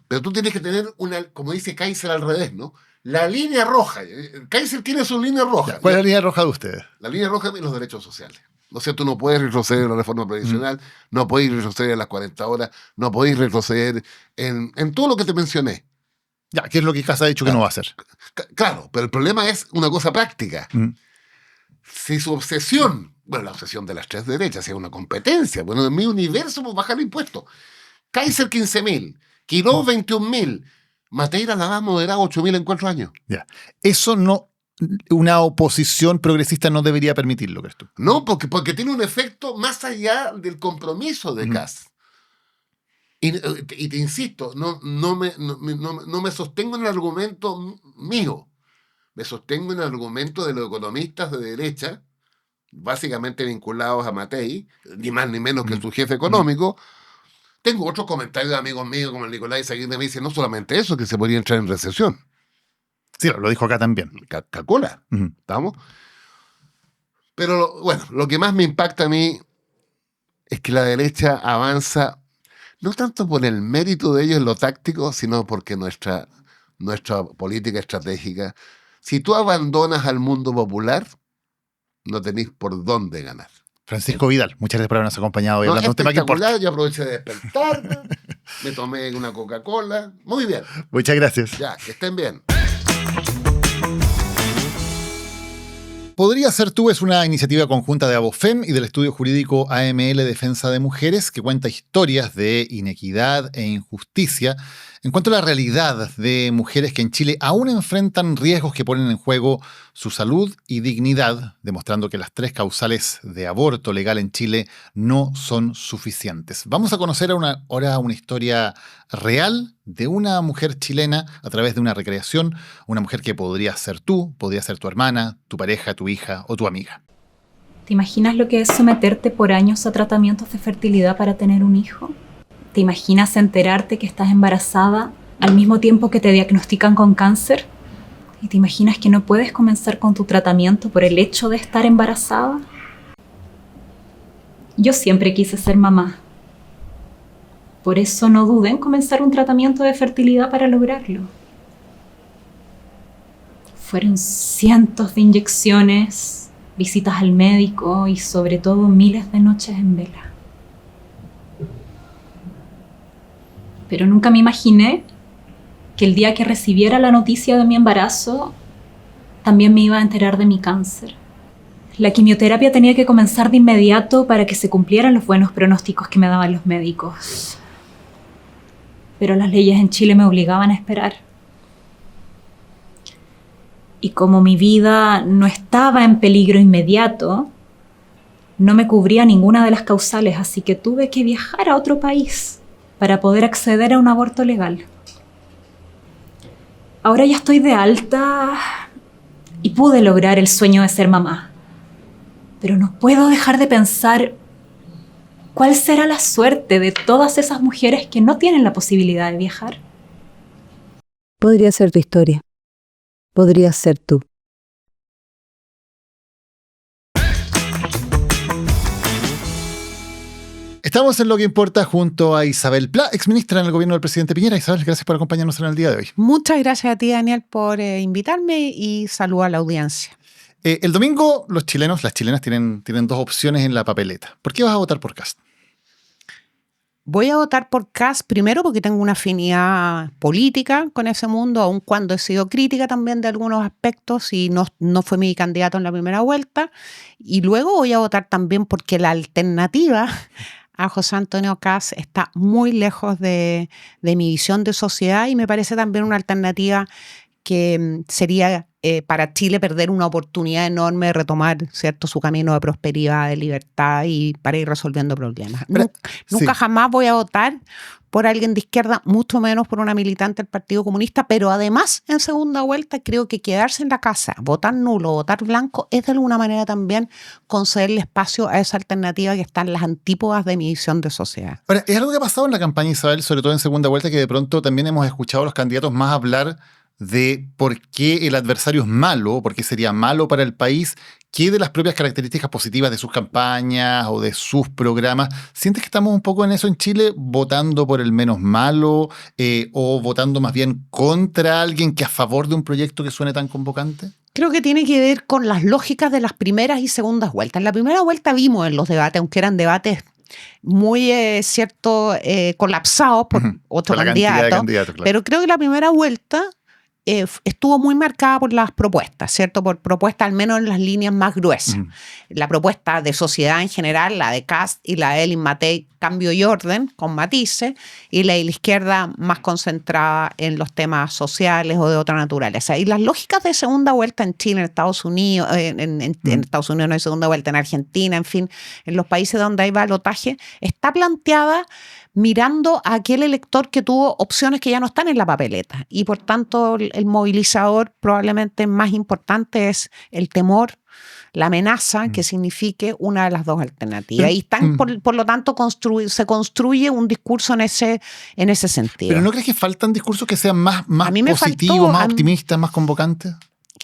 Pero tú tienes que tener como dice Kaiser al revés, ¿no? La línea roja. Kaiser tiene su línea roja. ¿Cuál es la línea roja de ustedes? La línea roja de los derechos sociales. O sea, tú no puedes retroceder en la reforma previsional, no puedes retroceder en las 40 horas, no puedes retroceder en todo lo que te mencioné. Ya, ¿qué es lo que Kast ha dicho que no va a hacer? Claro, pero el problema es una cosa práctica. Mm. Si su obsesión, bueno, la obsesión de las tres derechas, es una competencia, bueno, en mi universo, pues bajar impuestos. Kaiser 15.000, Quirós 21.000, Madeira la más moderada 8.000 en 4 años. Ya. Eso no, una oposición progresista no debería permitirlo, ¿crees tú? No, porque tiene un efecto más allá del compromiso de Kast. Y te insisto, no me sostengo en el argumento mío, me sostengo en el argumento de los economistas de derecha, básicamente vinculados a Matei, ni más ni menos que su jefe económico. Tengo otros comentarios de amigos míos como el Nicolás Izaguirre, me dicen no solamente eso, que se podría entrar en recesión. Sí, lo dijo acá también. Calcula, ¿estamos? Pero bueno, lo que más me impacta a mí es que la derecha avanza no tanto por el mérito de ellos en lo táctico, sino porque nuestra política estratégica, si tú abandonas al mundo popular, no tenéis por dónde ganar. Francisco Vidal, muchas gracias por habernos acompañado y hablando de un tema que importa. Yo aproveché de despertarme, me tomé una Coca-Cola. Muy bien. Muchas gracias. Ya, que estén bien. Podría Ser Tú es una iniciativa conjunta de Abofem y del estudio jurídico AML Defensa de Mujeres que cuenta historias de inequidad e injusticia en cuanto a la realidad de mujeres que en Chile aún enfrentan riesgos que ponen en juego su salud y dignidad, demostrando que las 3 causales de aborto legal en Chile no son suficientes. Vamos a conocer ahora una historia real de una mujer chilena a través de una recreación, una mujer que podría ser tú, podría ser tu hermana, tu pareja, tu hija o tu amiga. ¿Te imaginas lo que es someterte por años a tratamientos de fertilidad para tener un hijo? ¿Te imaginas enterarte que estás embarazada al mismo tiempo que te diagnostican con cáncer? ¿Y te imaginas que no puedes comenzar con tu tratamiento por el hecho de estar embarazada? Yo siempre quise ser mamá. Por eso no dudé en comenzar un tratamiento de fertilidad para lograrlo. Fueron cientos de inyecciones, visitas al médico y sobre todo miles de noches en vela. Pero nunca me imaginé que el día que recibiera la noticia de mi embarazo, también me iba a enterar de mi cáncer. La quimioterapia tenía que comenzar de inmediato para que se cumplieran los buenos pronósticos que me daban los médicos. Pero las leyes en Chile me obligaban a esperar. Y como mi vida no estaba en peligro inmediato, no me cubría ninguna de las causales, así que tuve que viajar a otro país para poder acceder a un aborto legal. Ahora ya estoy de alta y pude lograr el sueño de ser mamá. Pero no puedo dejar de pensar cuál será la suerte de todas esas mujeres que no tienen la posibilidad de viajar. Podría ser tu historia. Podría ser tú. Estamos en Lo que Importa junto a Isabel Pla, exministra en el gobierno del presidente Piñera. Isabel, gracias por acompañarnos en el día de hoy. Muchas gracias a ti, Daniel, por invitarme y saludo a la audiencia. El domingo los chilenos, las chilenas tienen 2 opciones en la papeleta. ¿Por qué vas a votar por Kast? Voy a votar por Kast primero porque tengo una afinidad política con ese mundo, aun cuando he sido crítica también de algunos aspectos y no fue mi candidato en la primera vuelta. Y luego voy a votar también porque la alternativa a José Antonio Kast está muy lejos de mi visión de sociedad y me parece también una alternativa que sería para Chile perder una oportunidad enorme de retomar, ¿cierto?, su camino de prosperidad, de libertad y para ir resolviendo problemas. Nunca jamás voy a votar por alguien de izquierda, mucho menos por una militante del Partido Comunista, pero además en segunda vuelta creo que quedarse en la casa, votar nulo, votar blanco, es de alguna manera también concederle espacio a esa alternativa que está en las antípodas de mi visión de sociedad. Ahora, es algo que ha pasado en la campaña, Isabel, sobre todo en segunda vuelta, que de pronto también hemos escuchado a los candidatos más hablar de por qué el adversario es malo, por qué sería malo para el país, que de las propias características positivas de sus campañas o de sus programas. ¿Sientes que estamos un poco en eso en Chile, votando por el menos malo o votando más bien contra alguien que a favor de un proyecto que suene tan convocante? Creo que tiene que ver con las lógicas de las primeras y segundas vueltas. En la primera vuelta vimos en los debates, aunque eran debates muy, colapsados por otro Con la cantidad de candidato, candidatos, claro. pero creo que la primera vuelta estuvo muy marcada por las propuestas, ¿cierto? Por propuestas al menos en las líneas más gruesas. La propuesta de sociedad en general, la de Kast y la de Elin Matei, cambio y orden, con matices, y la de la izquierda más concentrada en los temas sociales o de otra naturaleza. Y las lógicas de segunda vuelta en Chile, en Estados Unidos, en Estados Unidos no hay segunda vuelta, en Argentina, en fin, en los países donde hay balotaje, está planteada mirando a aquel elector que tuvo opciones que ya no están en la papeleta. Y por tanto, el movilizador probablemente más importante es el temor, la amenaza que signifique una de las dos alternativas. Y están, por lo tanto, se construye un discurso en ese sentido. ¿Pero no crees que faltan discursos que sean más A mí me positivos, faltó, más optimistas, más convocantes?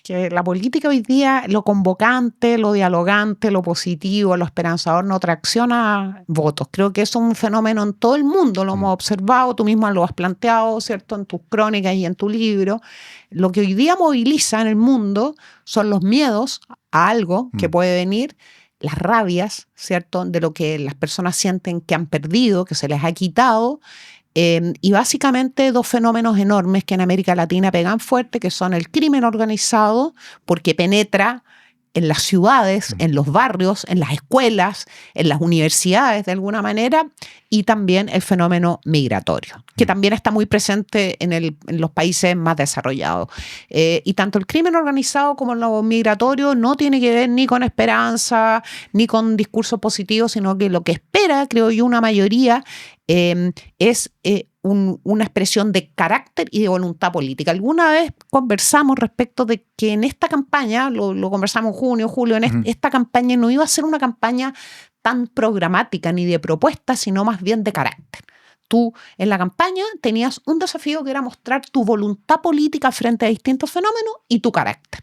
Que la política hoy día, lo convocante, lo dialogante, lo positivo, lo esperanzador, no tracciona votos. Creo que eso es un fenómeno en todo el mundo, lo hemos observado, tú mismo lo has planteado, ¿cierto?, en tus crónicas y en tu libro. Lo que hoy día moviliza en el mundo son los miedos a algo que puede venir, las rabias, ¿cierto?, de lo que las personas sienten que han perdido, que se les ha quitado. Y básicamente dos fenómenos enormes que en América Latina pegan fuerte, que son el crimen organizado, porque penetra en las ciudades, en los barrios, en las escuelas, en las universidades de alguna manera, y también el fenómeno migratorio, que también está muy presente en los países más desarrollados. Y tanto el crimen organizado como lo migratorio no tiene que ver ni con esperanza, ni con discursos positivos, sino que lo que espera, creo yo, una mayoría es una expresión de carácter y de voluntad política. Alguna vez conversamos respecto de que en esta campaña, lo conversamos en junio, julio, esta campaña no iba a ser una campaña tan programática ni de propuestas, sino más bien de carácter. Tú en la campaña tenías un desafío que era mostrar tu voluntad política frente a distintos fenómenos y tu carácter.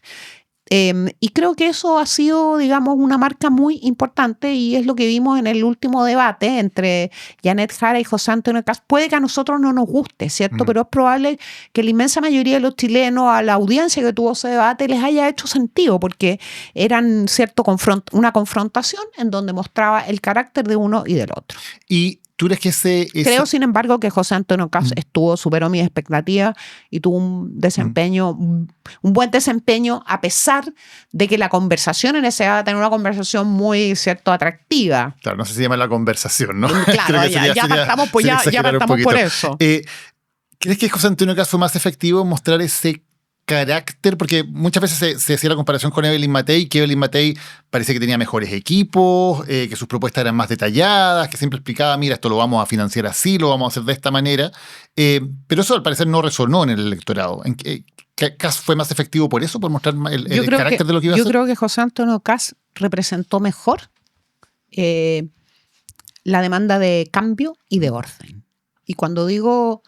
Y creo que eso ha sido, digamos, una marca muy importante y es lo que vimos en el último debate entre Janet Jara y José Antonio Kast. Puede que a nosotros no nos guste, ¿cierto? Pero es probable que la inmensa mayoría de los chilenos, a la audiencia que tuvo ese debate, les haya hecho sentido porque eran, ¿cierto?, una confrontación en donde mostraba el carácter de uno y del otro. Y ¿tú crees que Creo, sin embargo, que José Antonio Kast superó mis expectativas y tuvo un desempeño, un buen desempeño, a pesar de que la conversación en ese debate era una conversación muy, ¿cierto?, atractiva. Claro, no sé si se llama la conversación, ¿no? Claro, ya partamos por eso. ¿Crees que José Antonio Kast fue más efectivo en mostrar ese carácter? Porque muchas veces se hacía la comparación con Evelyn Matei, que Evelyn Matei parecía que tenía mejores equipos, que sus propuestas eran más detalladas, que siempre explicaba, mira, esto lo vamos a financiar así, lo vamos a hacer de esta manera. Pero eso al parecer no resonó en el electorado. ¿Kast fue más efectivo por eso, por mostrar el carácter de lo que iba a hacer? Yo creo que José Antonio Kast representó mejor la demanda de cambio y de orden. Y cuando digo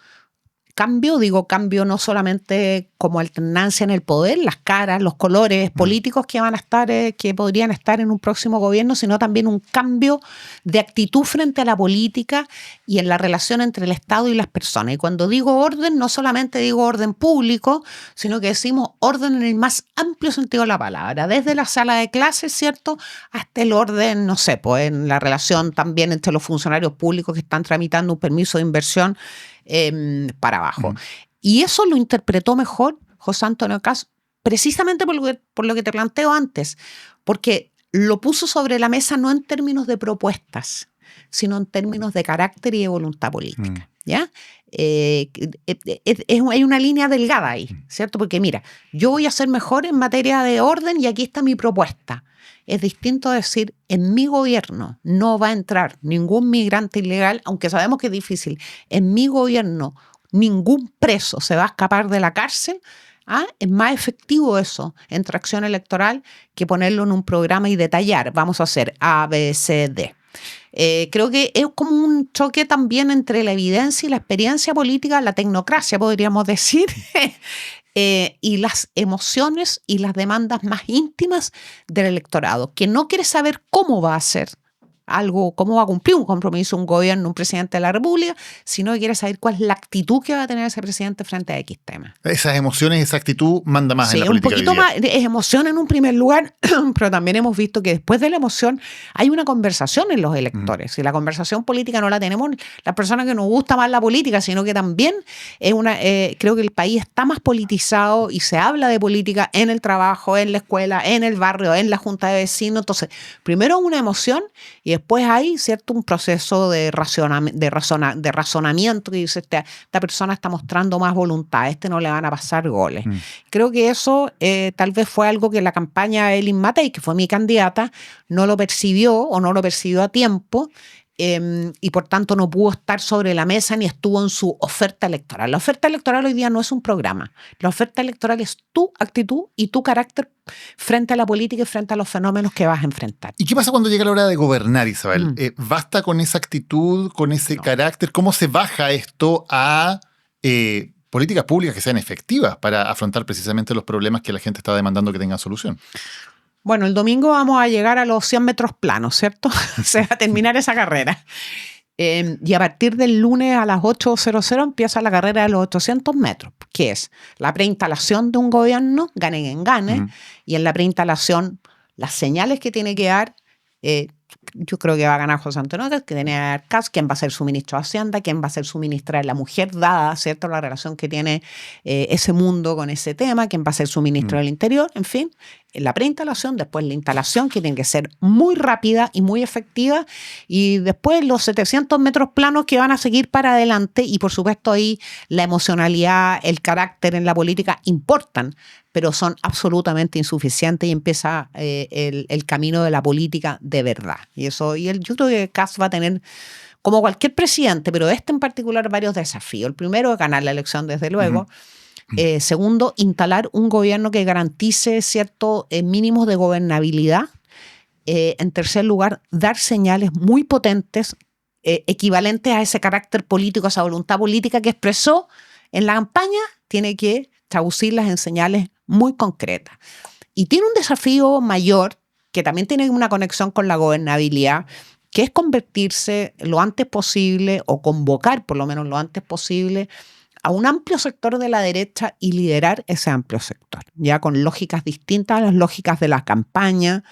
cambio no solamente como alternancia en el poder, las caras, los colores políticos que van a estar, que podrían estar en un próximo gobierno, sino también un cambio de actitud frente a la política y en la relación entre el Estado y las personas. Y cuando digo orden, no solamente digo orden público, sino que decimos orden en el más amplio sentido de la palabra, desde la sala de clases, ¿cierto?, hasta el orden, no sé, pues en la relación también entre los funcionarios públicos que están tramitando un permiso de inversión para abajo. Y eso lo interpretó mejor José Antonio Kast, precisamente por lo que te planteo antes, porque lo puso sobre la mesa no en términos de propuestas, sino en términos de carácter y de voluntad política. ¿Ya? Hay una línea delgada ahí, ¿cierto? Porque mira, yo voy a ser mejor en materia de orden y aquí está mi propuesta. Es distinto decir, en mi gobierno no va a entrar ningún migrante ilegal, aunque sabemos que es difícil. En mi gobierno ningún preso se va a escapar de la cárcel. Es más efectivo eso en tracción electoral que ponerlo en un programa y detallar. Vamos a hacer A, B, C, D. Creo que es como un choque también entre la evidencia y la experiencia política, la tecnocracia, podríamos decir, y las emociones y las demandas más íntimas del electorado, que no quiere saber cómo va a ser algo, cómo va a cumplir un compromiso un gobierno, un presidente de la República, sino que quiere saber cuál es la actitud que va a tener ese presidente frente a X tema. Esas emociones, esa actitud manda más Sí, en la un política poquito hoy día. más, es emoción en un primer lugar, pero también hemos visto que después de la emoción hay una conversación en los electores. Y la conversación política no la tenemos las personas que nos gusta más la política, sino que también es creo que el país está más politizado y se habla de política en el trabajo, en la escuela, en el barrio, en la junta de vecinos. Entonces, primero una emoción y después hay, ¿cierto?, un proceso de razonamiento que dice, esta persona está mostrando más voluntad, a este no le van a pasar goles. Creo que eso tal vez fue algo que la campaña de Elin Matei, que fue mi candidata, no lo percibió o no lo percibió a tiempo. Y por tanto no pudo estar sobre la mesa ni estuvo en su oferta electoral. La oferta electoral hoy día no es un programa. La oferta electoral es tu actitud y tu carácter frente a la política y frente a los fenómenos que vas a enfrentar. ¿Y qué pasa cuando llega la hora de gobernar, Isabel? ¿Basta con esa actitud, con ese carácter? ¿Cómo se baja esto a políticas públicas que sean efectivas para afrontar precisamente los problemas que la gente está demandando que tengan solución? Bueno, el domingo vamos a llegar a los 100 metros planos, ¿cierto? Se va a terminar esa carrera. Y a partir del lunes a las 8:00 empieza la carrera de los 800 metros, que es la preinstalación de un gobierno, gane quien gane, y en la preinstalación las señales que tiene que dar. Yo creo que va a ganar José Antonio Cast, que tiene que dar Cast, quién va a ser su ministro de Hacienda, quién va a ser su ministra de la Mujer, dada, ¿cierto?, la relación que tiene ese mundo con ese tema, quién va a ser su ministro del Interior, en fin, la preinstalación, después la instalación, que tiene que ser muy rápida y muy efectiva, y después los 700 metros planos que van a seguir para adelante, y por supuesto ahí la emocionalidad, el carácter en la política importan, pero son absolutamente insuficientes y empieza el camino de la política de verdad. Yo creo que Kast va a tener, como cualquier presidente, pero este en particular, varios desafíos. El primero es ganar la elección, desde luego. Segundo, instalar un gobierno que garantice ciertos mínimos de gobernabilidad. En tercer lugar, dar señales muy potentes, equivalentes a ese carácter político, a esa voluntad política que expresó en la campaña, tiene que traducirlas en señales muy concretas. Y tiene un desafío mayor, que también tiene una conexión con la gobernabilidad, que es convertirse lo antes posible, o convocar por lo menos lo antes posible, a un amplio sector de la derecha y liderar ese amplio sector, ya con lógicas distintas a las lógicas de la campaña.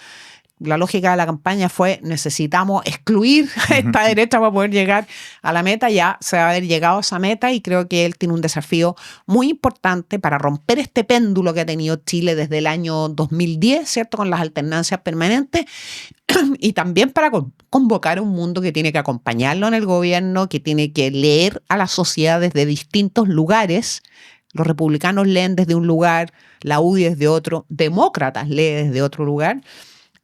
La lógica de la campaña fue: necesitamos excluir a esta derecha para poder llegar a la meta. Ya se va a haber llegado a esa meta, y creo que él tiene un desafío muy importante para romper este péndulo que ha tenido Chile desde el año 2010, ¿cierto?, con las alternancias permanentes, y también para convocar a un mundo que tiene que acompañarlo en el gobierno, que tiene que leer a la sociedad desde distintos lugares. Los republicanos leen desde un lugar, la UDI desde otro, demócratas leen desde otro lugar.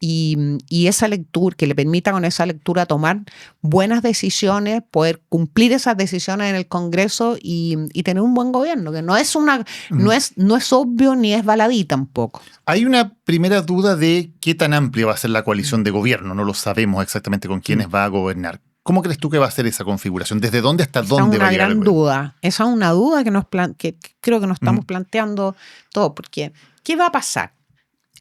Y esa lectura, que le permita con esa lectura tomar buenas decisiones, poder cumplir esas decisiones en el Congreso y tener un buen gobierno, que no es obvio ni es baladí tampoco. Hay una primera duda de qué tan amplia va a ser la coalición de gobierno. No lo sabemos exactamente con quiénes va a gobernar. ¿Cómo crees tú que va a ser esa configuración? ¿Desde dónde hasta dónde va a llegar? Esa es una gran duda. Esa es una duda que creo que nos estamos planteando todos, porque ¿qué va a pasar?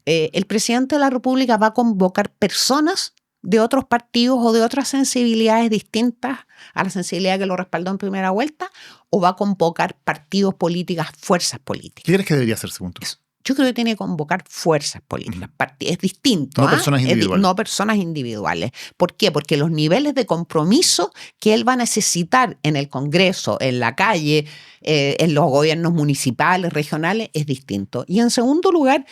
El presidente de la República va a convocar personas de otros partidos o de otras sensibilidades distintas a la sensibilidad que lo respaldó en primera vuelta, o va a convocar partidos políticos, fuerzas políticas. ¿Qué crees que debería ser, según tú? Yo creo que tiene que convocar fuerzas políticas. Es distinto. No personas individuales. No personas individuales. ¿Por qué? Porque los niveles de compromiso que él va a necesitar en el Congreso, en la calle, en los gobiernos municipales, regionales, es distinto. Y en segundo lugar,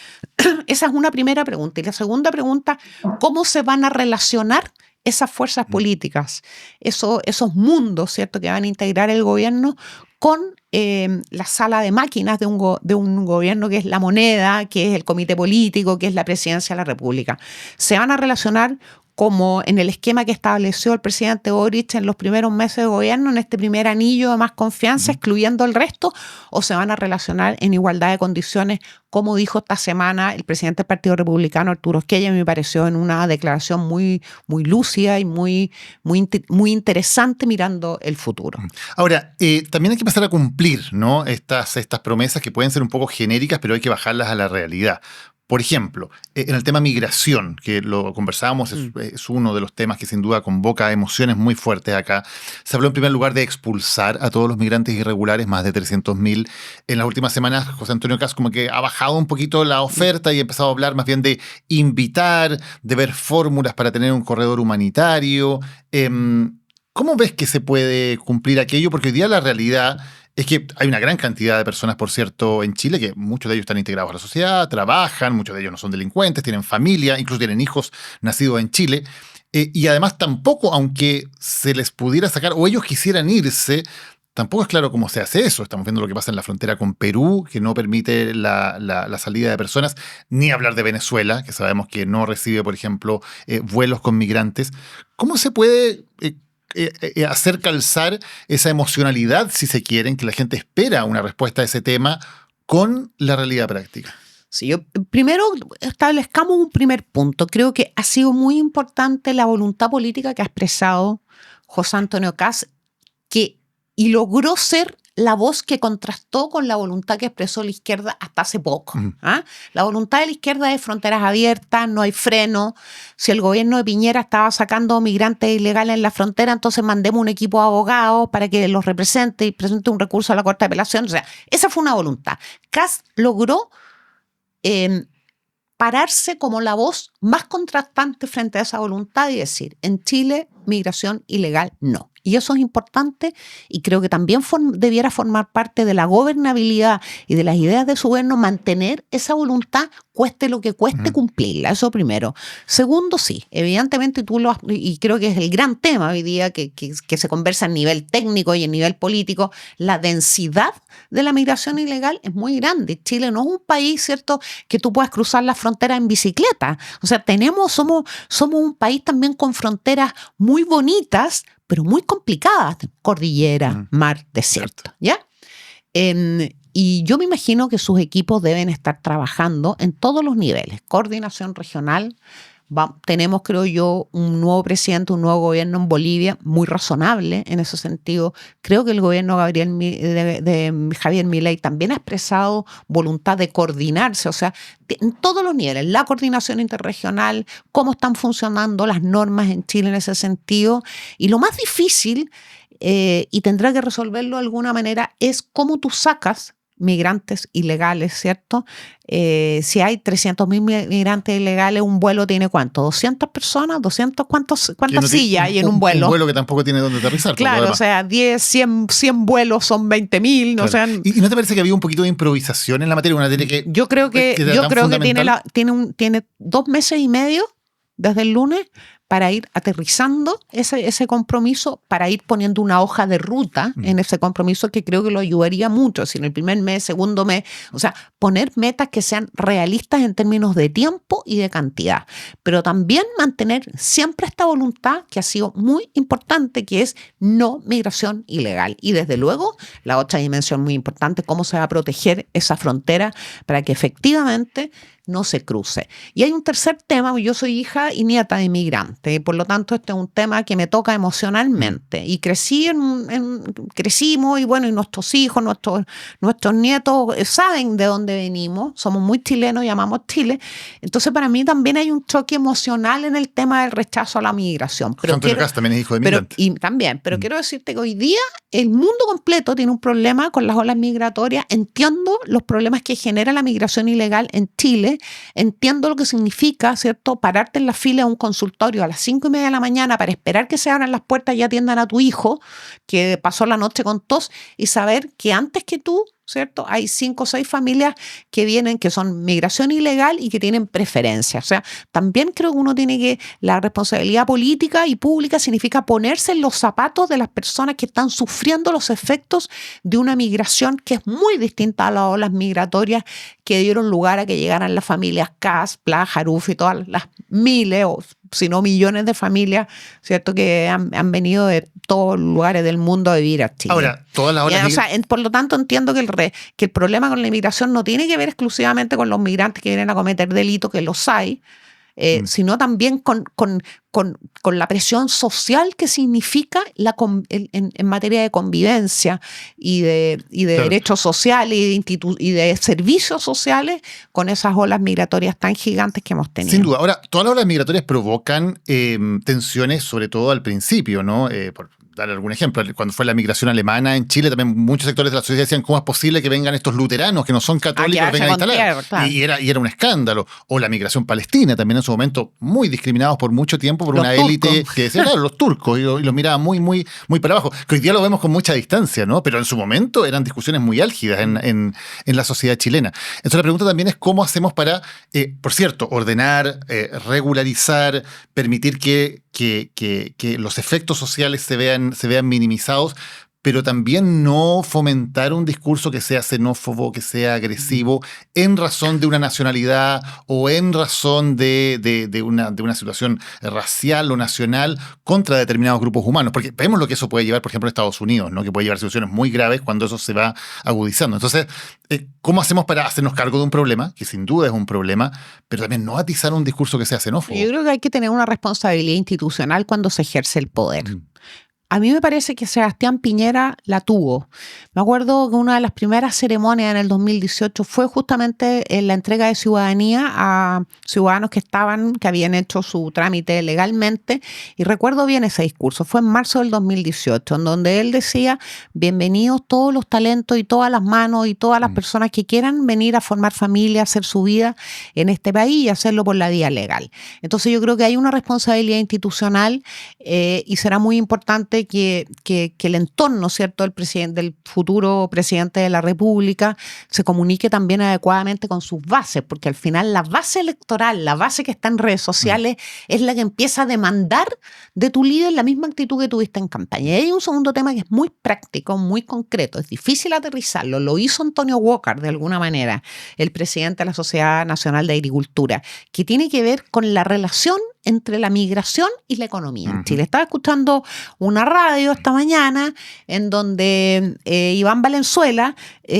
esa es una primera pregunta. Y la segunda pregunta: ¿cómo se van a relacionar esas fuerzas políticas, esos mundos, ¿cierto?, que van a integrar el gobierno con la sala de máquinas de un gobierno, que es la moneda, que es el comité político, que es la presidencia de la República? ¿Se van a relacionar como en el esquema que estableció el presidente Boric en los primeros meses de gobierno, en este primer anillo de más confianza, excluyendo el resto, o se van a relacionar en igualdad de condiciones, como dijo esta semana el presidente del Partido Republicano, Arturo Esquella? Me pareció en una declaración muy, muy lúcida y muy interesante mirando el futuro. Ahora, también hay que empezar a cumplir, ¿no?, estas promesas que pueden ser un poco genéricas, pero hay que bajarlas a la realidad. Por ejemplo, en el tema migración, que lo conversábamos, es uno de los temas que sin duda convoca emociones muy fuertes acá. Se habló en primer lugar de expulsar a todos los migrantes irregulares, más de 300.000. En las últimas semanas, José Antonio Kast como que ha bajado un poquito la oferta y ha empezado a hablar más bien de invitar, de ver fórmulas para tener un corredor humanitario. ¿Cómo ves que se puede cumplir aquello? Porque hoy día la realidad es que hay una gran cantidad de personas, por cierto, en Chile, que muchos de ellos están integrados a la sociedad, trabajan, muchos de ellos no son delincuentes, tienen familia, incluso tienen hijos nacidos en Chile. Y además tampoco, aunque se les pudiera sacar o ellos quisieran irse, tampoco es claro cómo se hace eso. Estamos viendo lo que pasa en la frontera con Perú, que no permite la salida de personas, ni hablar de Venezuela, que sabemos que no recibe, por ejemplo, vuelos con migrantes. ¿Cómo se puede hacer calzar esa emocionalidad, si se quieren, que la gente espera una respuesta a ese tema con la realidad práctica? Sí, primero establezcamos un primer punto. Creo que ha sido muy importante la voluntad política que ha expresado José Antonio Kast y logró ser la voz que contrastó con la voluntad que expresó la izquierda hasta hace poco. ¿Ah? La voluntad de la izquierda es fronteras abiertas, no hay freno. Si el gobierno de Piñera estaba sacando migrantes ilegales en la frontera, entonces mandemos un equipo de abogados para que los represente y presente un recurso a la Corte de Apelación. O sea, esa fue una voluntad. Kast logró pararse como la voz más contrastante frente a esa voluntad y decir, en Chile, migración ilegal no. Y eso es importante y creo que también debiera formar parte de la gobernabilidad y de las ideas de su gobierno mantener esa voluntad, cueste lo que cueste cumplirla. Eso primero. Segundo, sí, evidentemente y creo que es el gran tema hoy día que se conversa a nivel técnico y a nivel político, la densidad de la migración ilegal es muy grande. Chile no es un país, ¿cierto?, que tú puedas cruzar la frontera en bicicleta. O sea, somos un país también con fronteras muy bonitas, pero muy complicadas, cordillera, mar, desierto, ¿ya? Y yo me imagino que sus equipos deben estar trabajando en todos los niveles, coordinación regional. Tenemos, creo yo, un nuevo presidente, un nuevo gobierno en Bolivia, muy razonable en ese sentido. Creo que el gobierno de Javier Milei también ha expresado voluntad de coordinarse, o sea, en todos los niveles, la coordinación interregional, cómo están funcionando las normas en Chile en ese sentido. Y lo más difícil, y tendrá que resolverlo de alguna manera, es cómo tú sacas migrantes ilegales, ¿cierto? Si hay 300.000 migrantes ilegales, un vuelo tiene ¿cuánto? ¿200 personas? ¿Cuántas sillas hay en un vuelo? Un vuelo que tampoco tiene dónde aterrizar. Claro, o sea, 100 vuelos son 20.000. Claro. O sea, ¿Y no te parece que había un poquito de improvisación en la materia? Una materia que yo creo que tiene 2 meses y medio desde el lunes para ir aterrizando ese compromiso, para ir poniendo una hoja de ruta en ese compromiso que creo que lo ayudaría mucho. Si en el primer mes, segundo mes, o sea, poner metas que sean realistas en términos de tiempo y de cantidad, pero también mantener siempre esta voluntad que ha sido muy importante, que es no migración ilegal. Y desde luego, la otra dimensión muy importante, cómo se va a proteger esa frontera para que efectivamente no se cruce. Y hay un tercer tema, yo soy hija y nieta de inmigrantes, y por lo tanto este es un tema que me toca emocionalmente. Y crecimos y bueno, y nuestros hijos, nuestros nietos saben de dónde venimos, somos muy chilenos y amamos Chile. Entonces para mí también hay un choque emocional en el tema del rechazo a la migración. Pero Antonio Kast también es hijo de inmigrantes. Pero quiero decirte que hoy día el mundo completo tiene un problema con las olas migratorias. Entiendo los problemas que genera la migración ilegal en Chile. Entiendo lo que significa, ¿cierto?, pararte en la fila de un consultorio a las 5:30 de la mañana para esperar que se abran las puertas y atiendan a tu hijo que pasó la noche con tos y saber que antes que tú, ¿cierto?, hay 5 o 6 familias que vienen, que son migración ilegal y que tienen preferencia. O sea, también creo que uno tiene que, la responsabilidad política y pública significa ponerse en los zapatos de las personas que están sufriendo los efectos de una migración que es muy distinta a las olas migratorias que dieron lugar a que llegaran las familias Kast, Pla, Jaruf y todas las miles o si no millones de familias, ¿cierto?, que han venido de todos lugares del mundo a vivir a Chile. Ahora, todas las olas por lo tanto, entiendo que el problema con la inmigración no tiene que ver exclusivamente con los migrantes que vienen a cometer delitos, que los hay, sino también con la presión social que significa en materia de convivencia y de Claro. derechos sociales y de servicios sociales con esas olas migratorias tan gigantes que hemos tenido. Sin duda. Ahora, todas las olas migratorias provocan tensiones, sobre todo al principio, ¿no? Por dar algún ejemplo, cuando fue la migración alemana en Chile, también muchos sectores de la sociedad decían cómo es posible que vengan estos luteranos que no son católicos, vengan a instalar. Tierra, claro. Y era un escándalo. O la migración palestina, también en su momento muy discriminados por mucho tiempo por Los una turcos. élite que decía, claro, los turcos, y los miraba muy, muy, muy para abajo. Que hoy día lo vemos con mucha distancia, ¿no? Pero en su momento eran discusiones muy álgidas en la sociedad chilena. Entonces la pregunta también es cómo hacemos para, por cierto, ordenar, regularizar, permitir que los efectos sociales se vean minimizados, pero también no fomentar un discurso que sea xenófobo, que sea agresivo, en razón de una nacionalidad o en razón de una situación racial o nacional contra determinados grupos humanos. Porque vemos lo que eso puede llevar, por ejemplo, a Estados Unidos, ¿no? Que puede llevar a situaciones muy graves cuando eso se va agudizando. Entonces, ¿cómo hacemos para hacernos cargo de un problema, que sin duda es un problema, pero también no atizar un discurso que sea xenófobo? Yo creo que hay que tener una responsabilidad institucional cuando se ejerce el poder. A mí me parece que Sebastián Piñera la tuvo. Me acuerdo que una de las primeras ceremonias en el 2018 fue justamente en la entrega de ciudadanía a ciudadanos que habían hecho su trámite legalmente, y recuerdo bien ese discurso. Fue en marzo del 2018, en donde él decía: bienvenidos todos los talentos y todas las manos y todas las personas que quieran venir a formar familia, hacer su vida en este país y hacerlo por la vía legal. Entonces yo creo que hay una responsabilidad institucional y será muy importante que el entorno, ¿cierto?, del futuro presidente de la República se comunique también adecuadamente con sus bases, porque al final la base electoral, la base que está en redes sociales, es la que empieza a demandar de tu líder la misma actitud que tuviste en campaña. Y hay un segundo tema que es muy práctico, muy concreto, es difícil aterrizarlo, lo hizo Antonio Walker de alguna manera, el presidente de la Sociedad Nacional de Agricultura, que tiene que ver con la relación entre la migración y la economía en Chile. Estaba escuchando una radio esta mañana en donde Iván Valenzuela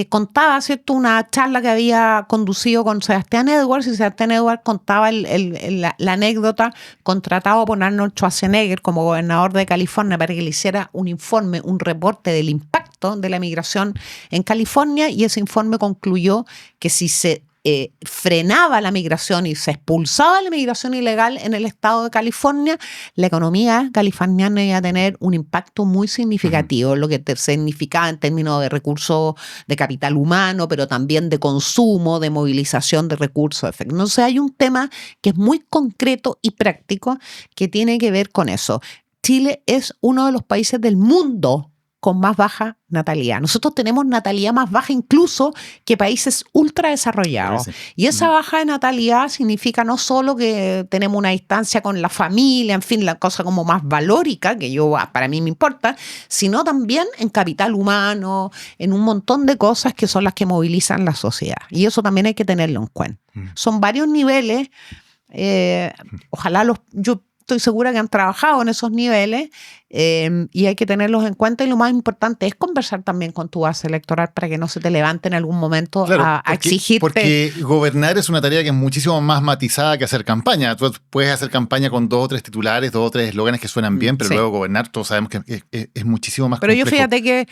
contaba, ¿cierto?, una charla que había conducido con Sebastián Edwards, y Sebastián Edwards contaba la anécdota, contratado por Arnold Schwarzenegger como gobernador de California para que le hiciera un informe, un reporte del impacto de la migración en California, y ese informe concluyó que si se frenaba la migración y se expulsaba la migración ilegal en el estado de California, la economía californiana iba a tener un impacto muy significativo, lo que significaba en términos de recursos de capital humano, pero también de consumo, de movilización de recursos. Entonces hay un tema que es muy concreto y práctico que tiene que ver con eso. Chile es uno de los países del mundo con más baja natalidad. Nosotros tenemos natalidad más baja incluso que países ultra desarrollados. Y esa baja de natalidad significa no solo que tenemos una distancia con la familia, en fin, la cosa como más valórica, que para mí me importa, sino también en capital humano, en un montón de cosas que son las que movilizan la sociedad. Y eso también hay que tenerlo en cuenta. Son varios niveles. Ojalá yo estoy segura que han trabajado en esos niveles y hay que tenerlos en cuenta, y lo más importante es conversar también con tu base electoral para que no se te levante en algún momento a exigirte. Porque gobernar es una tarea que es muchísimo más matizada que hacer campaña. Tú puedes hacer campaña con 2 o 3 titulares, 2 o 3 eslóganes que suenan bien, pero luego gobernar todos sabemos que es muchísimo más complejo. Pero yo fíjate que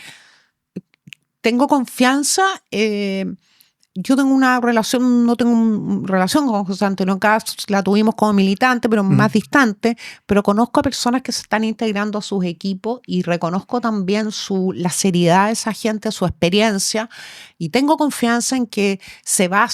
tengo confianza. Yo tengo una relación, no tengo relación con José Antonio Kast, la tuvimos como militante, pero más distante, pero conozco a personas que se están integrando a sus equipos y reconozco también la seriedad de esa gente, su experiencia, y tengo confianza en que se va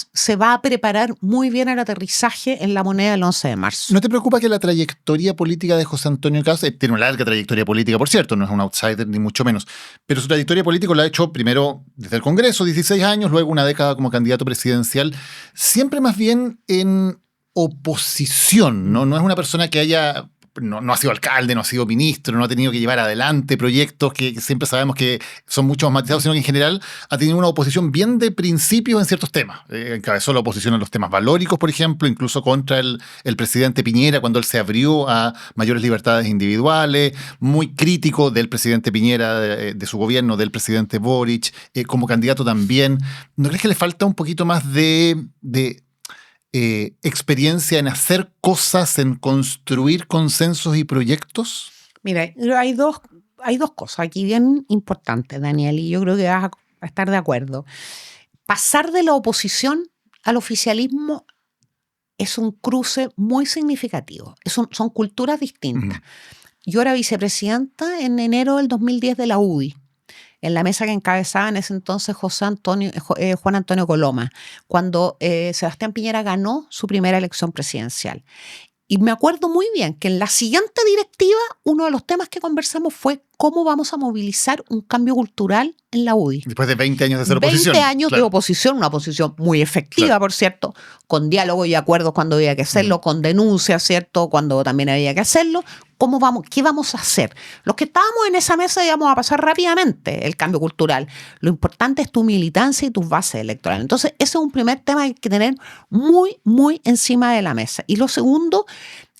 a preparar muy bien el aterrizaje en la moneda del 11 de marzo. ¿No te preocupa que la trayectoria política de José Antonio Kast, tiene una larga trayectoria política, por cierto, no es un outsider ni mucho menos, pero su trayectoria política la ha hecho primero desde el Congreso, 16 años, luego una década como candidato presidencial, siempre más bien en oposición, ¿no? No es una persona que no ha sido alcalde, no ha sido ministro, no ha tenido que llevar adelante proyectos que siempre sabemos que son mucho más matizados, sino que en general ha tenido una oposición bien de principios en ciertos temas. Encabezó la oposición en los temas valóricos, por ejemplo, incluso contra el presidente Piñera cuando él se abrió a mayores libertades individuales, muy crítico del presidente Piñera, de su gobierno, del presidente Boric, como candidato también. ¿No crees que le falta un poquito más de experiencia en hacer cosas, en construir consensos y proyectos? Mira, hay dos cosas aquí bien importantes, Daniel, y yo creo que vas a estar de acuerdo. Pasar de la oposición al oficialismo es un cruce muy significativo. Son culturas distintas. Yo era vicepresidenta en enero del 2010 de la UDI, en la mesa que encabezaba en ese entonces Juan Antonio Coloma, cuando Sebastián Piñera ganó su primera elección presidencial. Y me acuerdo muy bien que en la siguiente directiva, uno de los temas que conversamos fue cómo vamos a movilizar un cambio cultural en la UDI. Después de 20 años de ser oposición. 20 años de oposición, una oposición muy efectiva, por cierto, con diálogo y acuerdos cuando había que hacerlo, con denuncias, ¿cierto?, cuando también había que hacerlo. ¿Qué vamos a hacer? Los que estábamos en esa mesa íbamos a pasar rápidamente el cambio cultural. Lo importante es tu militancia y tus bases electorales. Entonces, ese es un primer tema que hay que tener muy, muy encima de la mesa. Y lo segundo,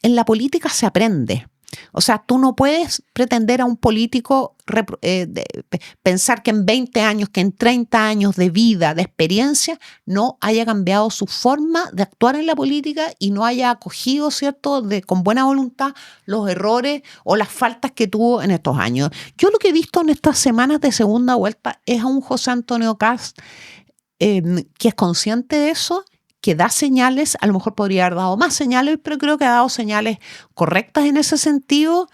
en la política se aprende. O sea, tú no puedes pretender a un político pensar que en 20 años, que en 30 años de vida, de experiencia, no haya cambiado su forma de actuar en la política y no haya acogido, ¿cierto?, con buena voluntad los errores o las faltas que tuvo en estos años. Yo lo que he visto en estas semanas de segunda vuelta es a un José Antonio Kast que es consciente de eso, que da señales, a lo mejor podría haber dado más señales, pero creo que ha dado señales correctas en ese sentido.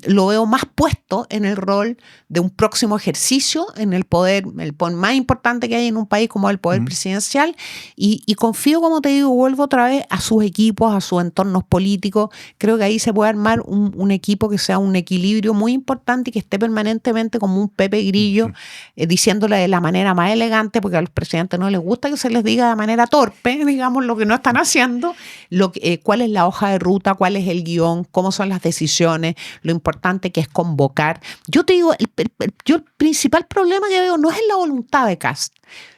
Lo veo más puesto en el rol de un próximo ejercicio en el poder más importante que hay en un país como el poder presidencial, y confío, como te digo, vuelvo otra vez a sus equipos, a sus entornos políticos. Creo que ahí se puede armar un equipo que sea un equilibrio muy importante y que esté permanentemente como un Pepe Grillo, diciéndole de la manera más elegante, porque a los presidentes no les gusta que se les diga de manera torpe, digamos, lo que no están haciendo, cuál es la hoja de ruta, cuál es el guión, cómo son las decisiones, lo importante que es convocar. Yo te digo, el principal problema que veo no es en la voluntad de Kast.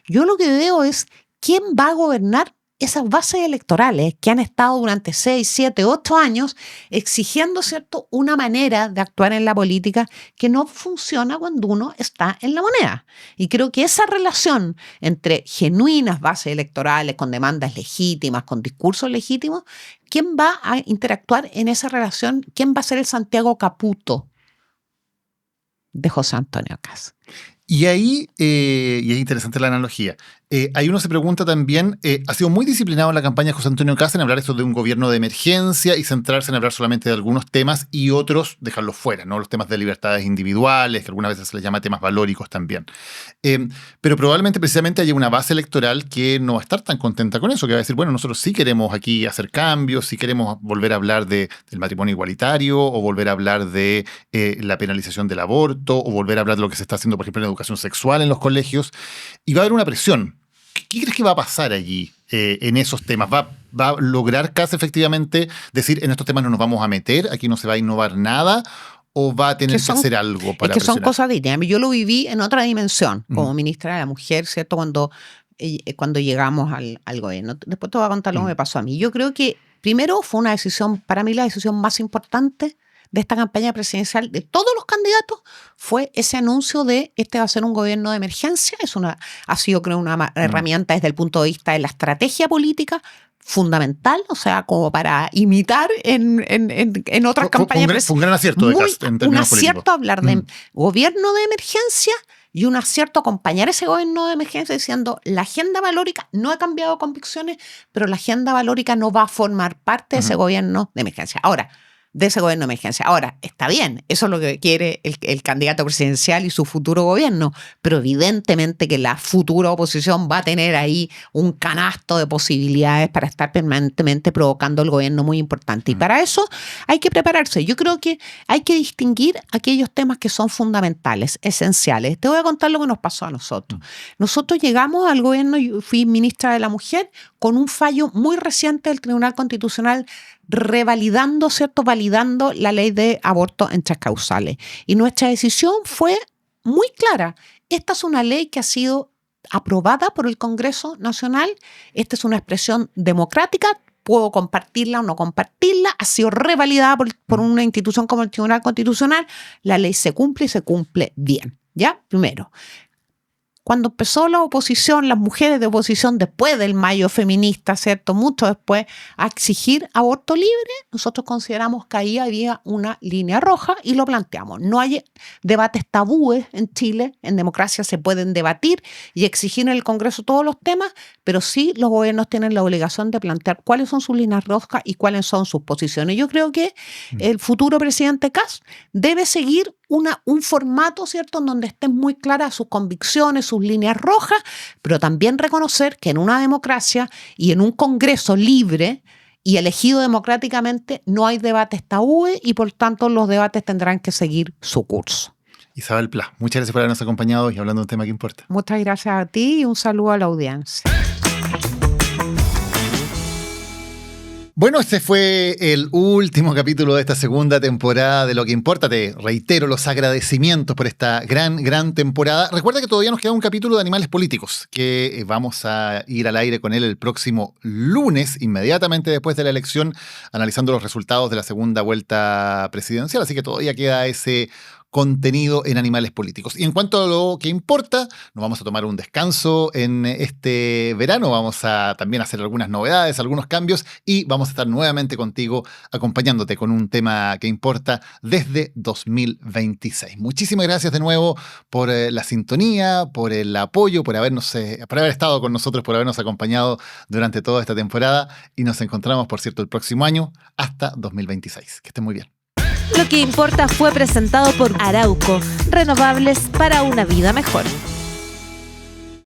Yo lo que veo es quién va a gobernar esas bases electorales que han estado durante 6, 7, 8 años exigiendo, ¿cierto?, una manera de actuar en la política que no funciona cuando uno está en la moneda. Y creo que esa relación entre genuinas bases electorales con demandas legítimas, con discursos legítimos, ¿quién va a interactuar en esa relación? ¿Quién va a ser el Santiago Caputo de José Antonio Kast? Y ahí, y es interesante la analogía, ahí uno se pregunta también, ha sido muy disciplinado en la campaña de José Antonio Kast en hablar esto de un gobierno de emergencia y centrarse en hablar solamente de algunos temas y otros dejarlos fuera, ¿no? Los temas de libertades individuales, que algunas veces se les llama temas valóricos también. Pero probablemente precisamente haya una base electoral que no va a estar tan contenta con eso, que va a decir, bueno, nosotros sí queremos aquí hacer cambios, sí queremos volver a hablar del matrimonio igualitario, o volver a hablar de la penalización del aborto, o volver a hablar de lo que se está haciendo, por ejemplo, en educación sexual en los colegios, y va a haber una presión. ¿Qué crees que va a pasar allí en esos temas? ¿Va a lograr Kast efectivamente decir, en estos temas no nos vamos a meter, aquí no se va a innovar nada, o va a tener que hacer algo para Es que son presionar? cosas distintas. Yo lo viví en otra dimensión, como ministra de la Mujer, ¿cierto?, cuando llegamos al gobierno. Después te voy a contar lo que me pasó a mí. Yo creo que primero fue una decisión, para mí la decisión más importante de esta campaña presidencial de todos los candidatos fue ese anuncio de este va a ser un gobierno de emergencia. Ha sido, creo, una herramienta desde el punto de vista de la estrategia política fundamental, o sea, como para imitar en otras campañas presidenciales. Fue un gran acierto de Kast en términos políticos. Un acierto hablar de gobierno de emergencia y un acierto acompañar ese gobierno de emergencia diciendo la agenda valórica no ha cambiado convicciones, pero la agenda valórica no va a formar parte de ese gobierno de emergencia. Ahora, está bien, eso es lo que quiere el candidato presidencial y su futuro gobierno, pero evidentemente que la futura oposición va a tener ahí un canasto de posibilidades para estar permanentemente provocando el gobierno muy importante. Y para eso hay que prepararse. Yo creo que hay que distinguir aquellos temas que son fundamentales, esenciales. Te voy a contar lo que nos pasó a nosotros. Nosotros llegamos al gobierno, yo fui ministra de la Mujer, con un fallo muy reciente del Tribunal Constitucional revalidando, ¿cierto?, validando la ley de aborto en 3 causales. Y nuestra decisión fue muy clara. Esta es una ley que ha sido aprobada por el Congreso Nacional. Esta es una expresión democrática. Puedo compartirla o no compartirla. Ha sido revalidada por una institución como el Tribunal Constitucional. La ley se cumple y se cumple bien. ¿Ya? Primero. cuando empezó la oposición, las mujeres de oposición, después del mayo feminista, ¿cierto? Mucho después, a exigir aborto libre, nosotros consideramos que ahí había una línea roja y lo planteamos. No hay debates tabúes en Chile, en democracia se pueden debatir y exigir en el Congreso todos los temas, pero sí los gobiernos tienen la obligación de plantear cuáles son sus líneas rojas y cuáles son sus posiciones. Yo creo que el futuro presidente Kast debe seguir un formato, ¿cierto?, en donde estén muy claras sus convicciones, sus líneas rojas, pero también reconocer que en una democracia y en un Congreso libre y elegido democráticamente no hay debates tabúes y por tanto los debates tendrán que seguir su curso. Isabel Pla, muchas gracias por habernos acompañado y hablando de un tema que importa. Muchas gracias a ti y un saludo a la audiencia. Bueno, este fue el último capítulo de esta segunda temporada de Lo que importa. Te reitero los agradecimientos por esta gran temporada. Recuerda que todavía nos queda un capítulo de Animales Políticos, que vamos a ir al aire con él el próximo lunes, inmediatamente después de la elección, analizando los resultados de la segunda vuelta presidencial. Así que todavía queda ese contenido en Animales Políticos. Y en cuanto a lo que importa, nos vamos a tomar un descanso en este verano, vamos a también hacer algunas novedades, algunos cambios y vamos a estar nuevamente contigo acompañándote con un tema que importa desde 2026. Muchísimas gracias de nuevo por la sintonía, por el apoyo, por haber estado con nosotros, por habernos acompañado durante toda esta temporada y nos encontramos, por cierto, el próximo año hasta 2026. Que estén muy bien. Lo que importa fue presentado por Arauco, renovables para una vida mejor.